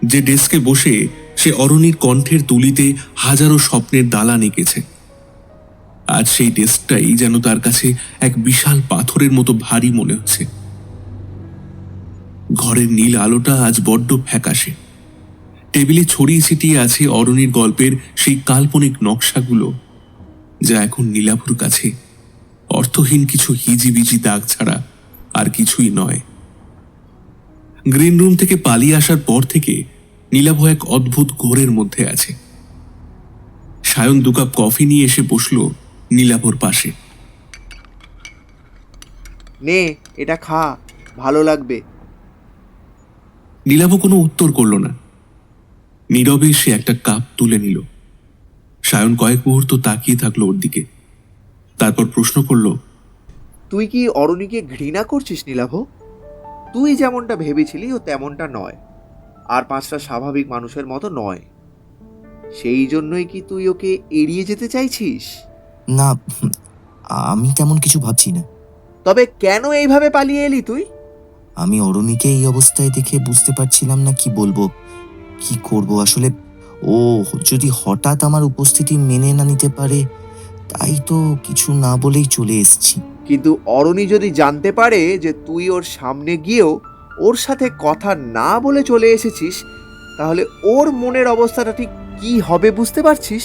যে ডেস্কে বসে সে অরণির কণ্ঠের তুলিতে হাজারো স্বপ্নের দালান এঁকেছে, আজ সেই ডেস্কটাই যেন তার কাছে এক বিশাল পাথরের মতো ভারী মনে হচ্ছে। ঘরের নীল আলোটা আজ বড্ড ফ্যাকাশে। টেবিলে ছড়িয়ে ছিটিয়ে আছে অরণির গল্পের সেই কাল্পনিক নকশাগুলো, যা এখন নীলাভর কাছে অর্থহীন কিছু হিজিবিজি দাগ ছাড়া আর কিছুই নয়। গ্রিন রুম থেকে পালিয়ে আসার পর থেকে নীলাভ এক অদ্ভুত ঘোরের মধ্যে আছে। সায়ন 2 কাপ কফি নিয়ে এসে বসল নীলাভর পাশে। নে এটা খা, ভালো লাগবে। নীলাভ কোনো উত্তর করল না। নীরবে সে একটা কাপ তুলে নিল। সায়ন কয়েক মুহূর্ত তাকিয়ে থাকলো ওর দিকে, তারপর প্রশ্ন করল, তুই কি অরণিকে ঘৃণা করছিস নীলাভ? তুই যেমনটা ভেবেছিলি ও তেমনটা নয়, আর 5টা স্বাভাবিক মানুষের মতো নয়। সেই জন্যই কি তুই ওকে এড়িয়ে যেতে চাইছিস? না, আমি তেমন কিছু ভাবছি না। তবে কেন এইভাবে পালিয়ে এলি তুই? আমি অরণিকে এই অবস্থায় দেখে বুঝতে পারছিলাম না কি বলবো, কি করব। আসলে ও যদি হঠাৎ আমার উপস্থিতি মেনে না নিতে পারে, তাই তো কিছু না বলেই চলে এসেছি। কিন্তু অরণি যদি জানতে পারে যে তুই ওর সামনে গিয়েও ওর সাথে কথা না বলে চলে এসেছিস, তাহলে ওর মনের অবস্থাটা ঠিক কি হবে বুঝতে পারছিস?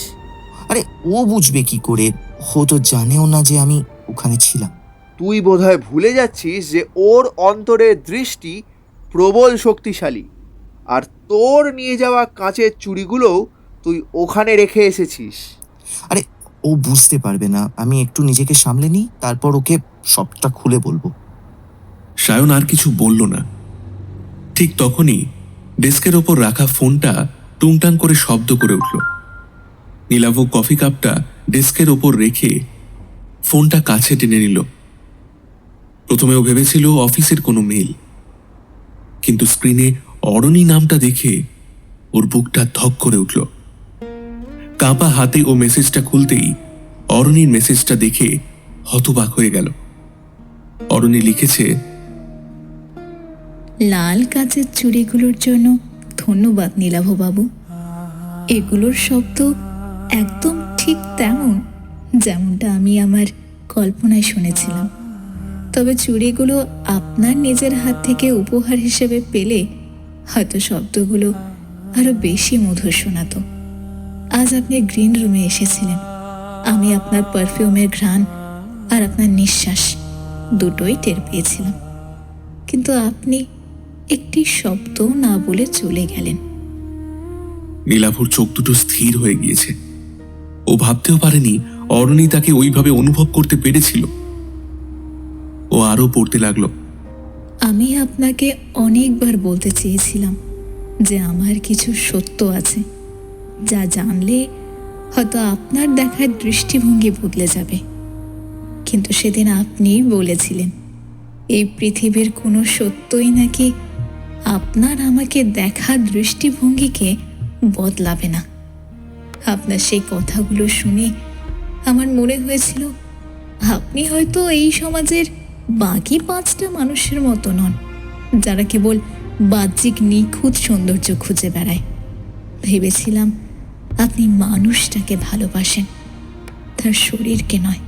আরে ও বুঝবে কি করে? ও তো জানেও না যে আমি ওখানে ছিলাম। তুই বোধহয় ভুলে যাচ্ছিস যে ওর অন্তরের দৃষ্টি প্রবল শক্তিশালী, আর তোর নিয়ে যাওয়া কাঁচের চুড়িগুলোও তুই ওখানে রেখে এসেছিস। আরে ও বুঝতে পারবে না, আমি একটু নিজেকে সামলে নিই, তারপর ওকে সবটা খুলে বলবো। সায়ন আর কিছু বলল না। ঠিক তখনই ডেস্কের ওপর রাখা ফোনটা টুংটাং করে শব্দ করে উঠল। নীলাভ কফি কাপটা ডেস্কের ওপর রেখে ফোনটা কাছে টেনে নিল। প্রথমে ও ভেবেছিল অফিসের কোনো মেল, কিন্তু স্ক্রিনে অরণি নামটা দেখে ওর বুকটা ধক করে উঠল। কাঁপা হাতে ও মেসেজটা খুলতেই অরণির মেসেজটা দেখে হতবাক হয়ে গেল। অরণি লিখেছে, লাল কাচের চুড়িগুলোর জন্য ধন্যবাদ নীলাভবাবু। এগুলোর শব্দ একদম ঠিক তেমন যেমনটা আমি আমার কল্পনায় শুনেছিলাম। তবে চুড়িগুলো আপনার নিজের হাত থেকে উপহার হিসেবে পেলে হয়তো শব্দগুলো আরো বেশি মধুর শোনাতো। আজ আপনি গ্রিন রুমে এসেছিলেন। আমি আপনার পারফিউমের ঘ্রাণ আর আপনার নিঃশ্বাস দুটোই টের পেয়েছিলাম, কিন্তু আপনি একটি শব্দও না বলে চলে গেলেন। নীলাভর চোখ দুটো স্থির হয়ে গিয়েছে। ও ভাবতেও পারেনি অরণি তাকে ওইভাবে অনুভব করতে পেরেছিল। ও আরো পড়তে লাগলো। আমি আপনাকে অনেকবার বলতে চেয়েছিলাম যে আমার কিছু সত্য আছে, যা জানলে হয়তো আপনার দেখার দৃষ্টিভঙ্গি বদলে যাবে। কিন্তু সেদিন আপনিই বলেছিলেন এই পৃথিবীর কোনো সত্যই নাকি আপনার আমাকে দেখা দৃষ্টিভঙ্গিকে বদলাবে না। আপনার সেই কথাগুলো শুনে আমার মনে হয়েছিল আপনি হয়তো এই সমাজের বাকি 5টা মানুষের মতো নন, যারা কেবল বাহ্যিক নিখুঁত সৌন্দর্য খুঁজে বেড়ায়। ভেবেছিলাম আপনি মানুষটাকে ভালোবাসেন, তার শরীরকে নয়।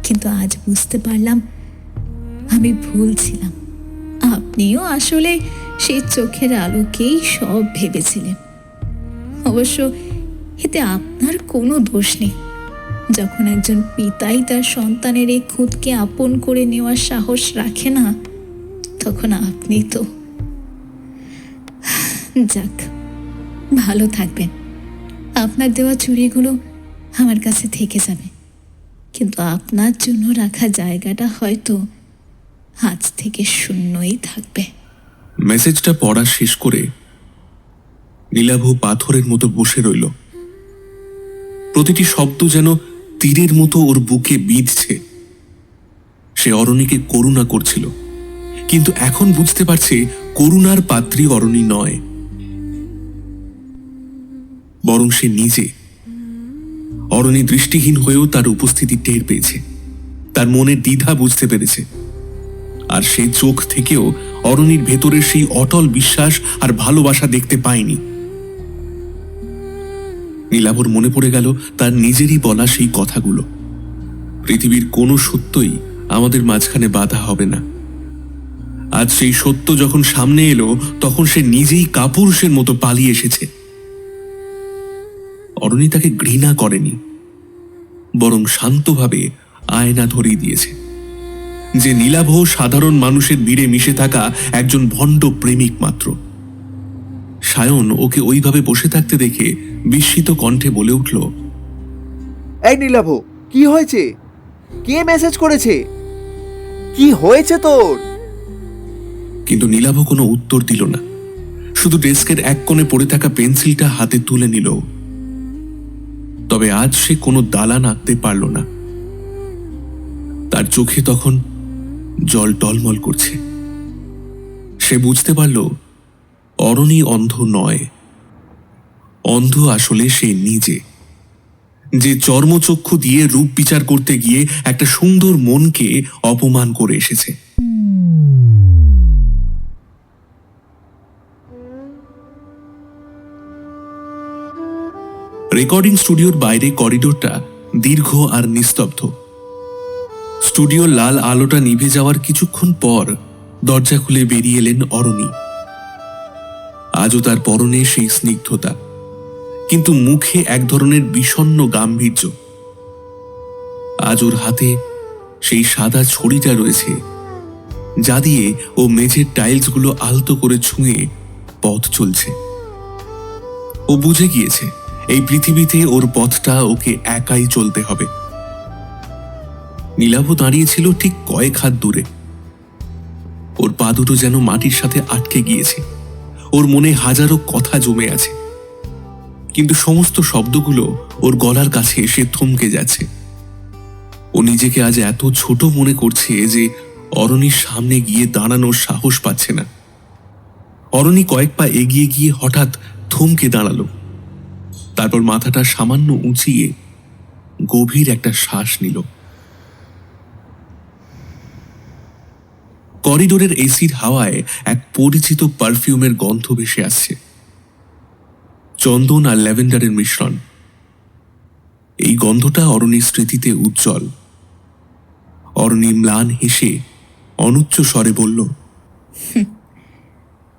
কিন্তু আজ বুঝতে পারলাম আমি ভুল ছিলাম। আপনিও আসলে সেই চোখের আলোকেই সব ভেবেছিলেন। অবশ্য এতে আপনার কোনো দোষ নেই। যখন একজন পিতাই তার সন্তানের এই খুদকে আপন করে নেওয়ার সাহস রাখে না, তখন আপনি তো যাক, ভালো থাকবেন। আপনার দেওয়া চুড়িগুলো আমার কাছে থেকে যাবে, কিন্তু আপনার জন্য রাখা জায়গাটা হয়তো আজ থেকে শূন্যই থাকবে। মেসেজটা পড়া শেষ করে নীলাভ পাথরের মতো বসে রইল। প্রতিটি শব্দ যেন তীরের মতো ওর বুকে বিঁধছে। সে অরণিকে করুণা করছিল, কিন্তু এখন বুঝতে পারছে করুণার পাত্রী অরণি নয়, বরং সে নিজে। অরণি দৃষ্টিহীন হয়েও তার উপস্থিতি টের পেয়েছে, তার মনের দ্বিধা বুঝতে পেরেছে। আর সেই চোখ থেকেও অরণির ভেতরের সেই অটল বিশ্বাস আর ভালোবাসা দেখতে পায়নি। নীলাভর মনে পড়ে গেল তার নিজেরই বলা সেই কথাগুলো, পৃথিবীর কোনো সত্যই আমাদের মাঝখানে বাধা হবে না। আজ সেই সত্য যখন সামনে এলো, তখন সে নিজেই কাপুরুষের মতো পালিয়ে এসেছে। অরণি তাকে ঘৃণা করেনি, বরং শান্তভাবে আয়না ধরিয়ে দিয়েছে যে নীলাভ সাধারণ মানুষের ভিড়ে মিশে থাকা একজন ভণ্ড প্রেমিক মাত্র। সায়ন ওকে ওইভাবে বসে থাকতে দেখে বিস্মিত কণ্ঠে বলে উঠল, এই নীলাভ, কি হয়েছে? কে মেসেজ করেছে? কি হয়েছে তোর? কিন্তু নীলাভ কোনো উত্তর দিল না, শুধু ডেস্কের এক কোণে পড়ে থাকা পেন্সিলটা হাতে তুলে নিল। তবে আজ সে কোনো দালান আঁকতে পারল না। তার চোখে তখন জল টলমল করছে। সে বুঝতে পারল অরণি অন্ধ নয়, অন্ধ আসলে সে নিজে, যে চর্মচক্ষু দিয়ে রূপ বিচার করতে গিয়ে একটা সুন্দর মনকে অপমান করে এসেছে। রেকর্ডিং স্টুডিওর বাইরে করিডোরটা দীর্ঘ আর নিস্তব্ধ। স্টুডিওর লাল আলোটা নিভে যাওয়ার কিছুক্ষণ পর দরজা খুলে বেরিয়ে এলেন অরণি। আজও তার পরনে সেই স্নিগ্ধতা, কিন্তু মুখে এক ধরনের বিষণ্ণ গাম্ভীর্য। আজ ওর হাতে সেই সাদা ছড়িটা রয়েছে, যা দিয়ে ও মেঝের টাইলসগুলো আলতো করে ছুঁয়ে পথ চলছে। ও বুঝে গিয়েছে এই পৃথিবীতে ওর পথটা ওকে একাই চলতে হবে। নীলাভ দাঁড়িয়েছিল ঠিক কয়েক হাত দূরে। ওর পা দুটো যেন মাটির সাথে আটকে গিয়েছে। ওর মনে হাজারো কথা জমে আছে, কিন্তু সমস্ত শব্দগুলো ওর গলার কাছে এসে থমকে যাচ্ছে। ও নিজেকে আজ এত ছোট মনে করছে যে অরণির সামনে গিয়ে দাঁড়ানোর সাহস পাচ্ছে না। অরণি কয়েক পা এগিয়ে গিয়ে হঠাৎ থমকে দাঁড়ালো, তারপর মাথাটা সামান্য উঁচিয়ে গভীর একটা শ্বাস নিল। করিডোরের এসির হাওয়ায় এক পরিচিত পারফিউমের গন্ধ ভেসে আসছে, চন্দন আর ল্যাভেন্ডারের মিশ্রণ। এই গন্ধটা অরণির স্মৃতিতে উজ্জ্বল। অরণি ম্লান হেসে অনুচ্চ স্বরে বলল,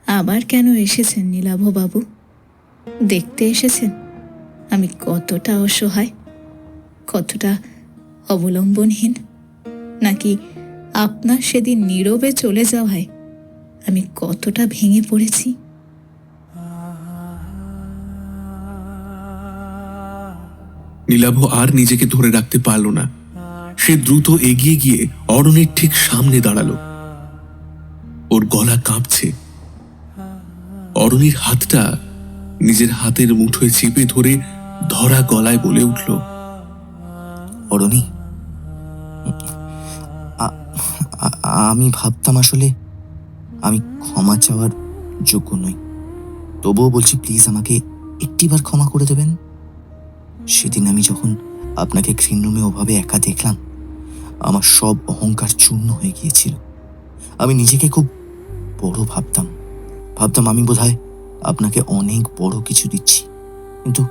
আবার কেন এসেছেন নীলাভ বাবু? দেখতে এসেছেন আমি কতটা অসহায়, কতটা অবলম্বনহীন, নাকি আপনার সেদিন নীরবে চলে যাওয়ায় আমি কতটা ভেঙে পড়েছি? নীলাভ আর নিজেকে ধরে রাখতে পারল না। সে দ্রুত এগিয়ে গিয়ে অরণির ঠিক সামনে দাঁড়ালো। ওর গলা কাঁপছে। অরণির হাতটা নিজের হাতের মুঠোয় চেপে ধরে ধরা গলায় বলে উঠল, অরণি, আমি ভাবতাম আসলে আমি ক্ষমা চাওয়ার যোগ্য নই। তবুও বলছি, প্লিজ আমাকে একটিবার ক্ষমা করে দেবেন। সেদিন আমি যখন আপনাকে গ্রিনরুমে ওভাবে একা দেখলাম, আমার সব অহংকার চূর্ণ হয়ে গিয়েছিল। আমি নিজেকে খুব বড় ভাবতাম আমি বোধহয় আপনাকে অনেক বড় কিছু দিচ্ছি। কিন্তু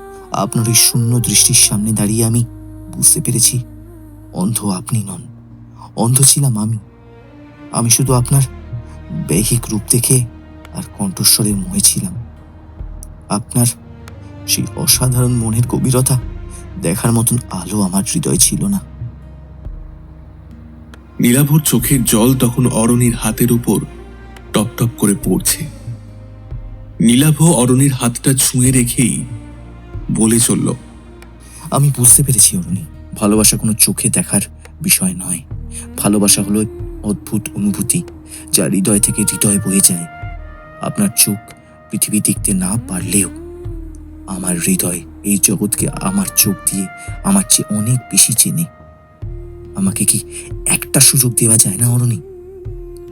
আপনার ওই শূন্য দৃষ্টির সামনে দাঁড়িয়ে আমি বুঝতে পেরেছি অন্ধ আপনি নন, অন্ধ ছিলাম আমি শুধু আপনার বেহিক রূপ দেখে আর কণ্ঠস্বরের মোহে ছিলাম। আপনার সেই অসাধারণ মনের গভীরতা দেখার মতন আলো আমার হৃদয় ছিল না। নীলাভর চোখের জল তখন অরণির হাতের উপর টপ টপ করে পড়ছে। নীলাভ অরণির হাতটা ছুঁয়ে রেখেই বলে চলল, আমি বুঝতে পেরেছি অরুণী, ভালোবাসা কোনো চোখে দেখার বিষয় নয়। ভালোবাসা হলো এক অদ্ভুত অনুভূতি যা হৃদয় থেকে হৃদয় বয়ে যায়। আপনার চোখ পৃথিবী দেখতে না পারলেও আমার হৃদয় এই জগৎকে আমার চোখ দিয়ে আমার চেয়ে অনেক বেশি চেনে। আমাকে কি একটা সুযোগ দেওয়া যায় না অরণি?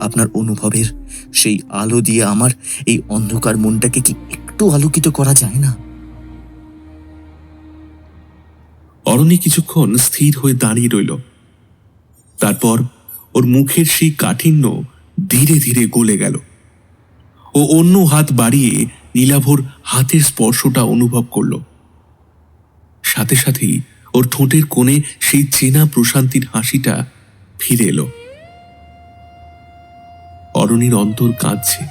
আপনার অনুভবের সেই আলো দিয়ে আমার এই অন্ধকার মনটাকে কি একটু আলোকিত করা যায় না? অরণি কিছুক্ষণ স্থির হয়ে দাঁড়িয়ে রইল। তারপর ওর মুখের সেই কাঠিন্য ধীরে ধীরে গলে গেল। ও অন্য হাত বাড়িয়ে নীলাভর হাতের স্পর্শটা অনুভব করল। সাথে সাথেই ওর ঠোঁটের কোণে সেই চেনা প্রশান্তির হাসিটা ফিরে এলো। অরণির অন্তর কাঁদছে।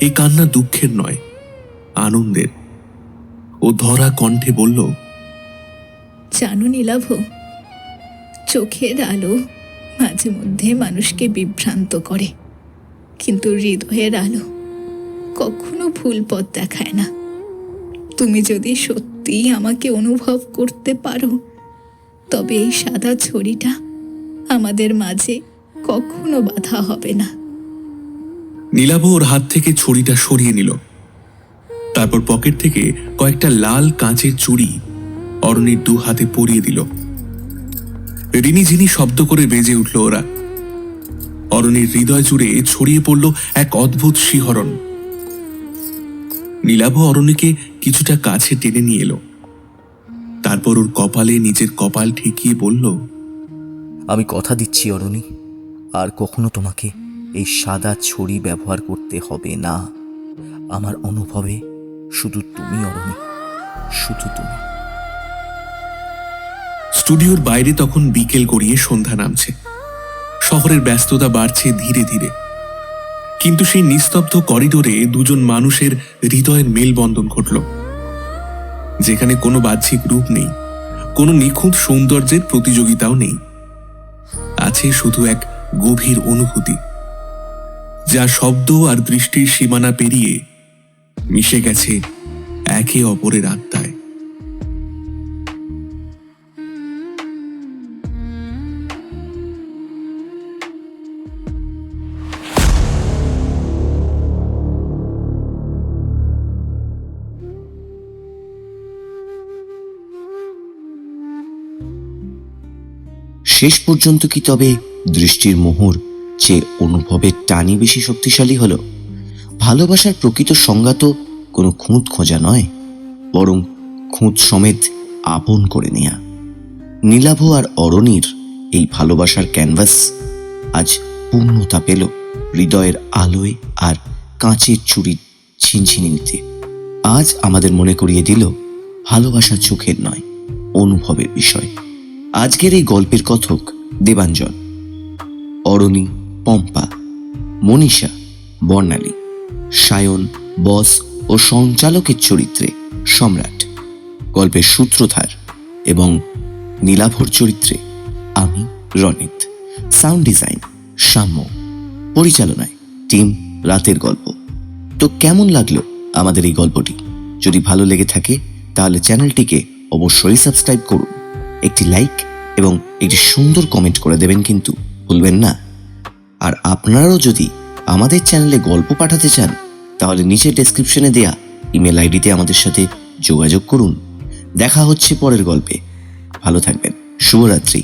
এই কান্না দুঃখের নয়, আনন্দের। ও ধরা কণ্ঠে বলল, জানো নীলাভ, চোখের আলো মাঝে মধ্যে মানুষকে বিভ্রান্ত করে, কিন্তু হৃদয়ের আলো কখনো ভুল পথ দেখায় না। তুমি যদি সত্যি আমাকে অনুভব করতে পারো, তবে এই সাদা ছড়িটা আমাদের মাঝে কখনো বাধা হবে না। নীলাভ ওর হাত থেকে ছড়িটা সরিয়ে নিল। তারপর পকেট থেকে কয়েকটা লাল কাঁচের চুড়ি অরণির দু হাতে পরিয়ে দিল। রিনিঝিনি শব্দ করে বেজে উঠল ওরা। অরণির হৃদয় জুড়ে ছড়িয়ে পড়ল এক অদ্ভুত শিহরণ। নীলাভ অরণিকে কিছুটা কাছে টেনে নিয়ে এলো। তারপর ওর কপালে নিজের কপাল ঠেকিয়ে বলল, আমি কথা দিচ্ছি অরণি, আর কখনো তোমাকে এই সাদা ছড়ি ব্যবহার করতে হবে না। আমার অনুভবে শুধু তুমি অরণি, শুধু তুমি। স্টুডিওর বাইরে তখন বিকেল গড়িয়ে সন্ধ্যা নামছে। শহরের ব্যস্ততা বাড়ছে ধীরে ধীরে, কিন্তু সেই নিস্তব্ধ করিডোরে দুজন মানুষের হৃদয়ের মেলবন্ধন ঘটল, যেখানে কোনো বাহ্যিক রূপ নেই, কোনো নিখুঁত সৌন্দর্যের প্রতিযোগিতাও নেই। আছে শুধু এক গভীর অনুভূতি, যা শব্দ আর দৃষ্টির সীমানা পেরিয়ে মিশে গেছে একে অপরের আত্মায়। শেষ পর্যন্ত কি তবে দৃষ্টির মোহর চেয়ে অনুভবের টানই বেশি শক্তিশালী হলো? ভালোবাসার প্রকৃত সংজ্ঞা তো কোনো খুঁত খোঁজা নয়, বরং খুঁত সমেত আপন করে নেয়া। নীলাভ আর অরণির এই ভালোবাসার ক্যানভাস আজ পূর্ণতা পেল হৃদয়ের আলোয় আর কাঁচের চুড়ির ছিনছিনিতে। আজ আমাদের মনে করিয়ে দিল ভালোবাসা চোখের নয়, অনুভবের বিষয়। আজকের এই গল্পের কথক দেবাঞ্জন, অরণি, পম্পা, মনীষা, বর্ণালী, সায়ন, বস ও সঞ্চালকের চরিত্রে সম্রাট, গল্পের সূত্রধার এবং নীলাভর চরিত্রে আমি রনিত, সাউন্ড ডিজাইন সাম্য, পরিচালনায় টিম রাতের গল্প। তো কেমন লাগলো আমাদের এই গল্পটি? যদি ভালো লেগে থাকে তাহলে চ্যানেলটিকে অবশ্যই সাবস্ক্রাইব করুন, একটি লাইক এবং একটি সুন্দর কমেন্ট করে দেবেন কিন্তু ভুলবেন না। আর আপনারাও যদি আমাদের চ্যানেলে গল্প পাঠাতে চান তাহলে নিচে ডেসক্রিপশনে দেয়া ইমেল আইডিতে আমাদের সাথে যোগাযোগ করুন। দেখা হচ্ছে পরের গল্পে। ভালো থাকবেন। শুভরাত্রি।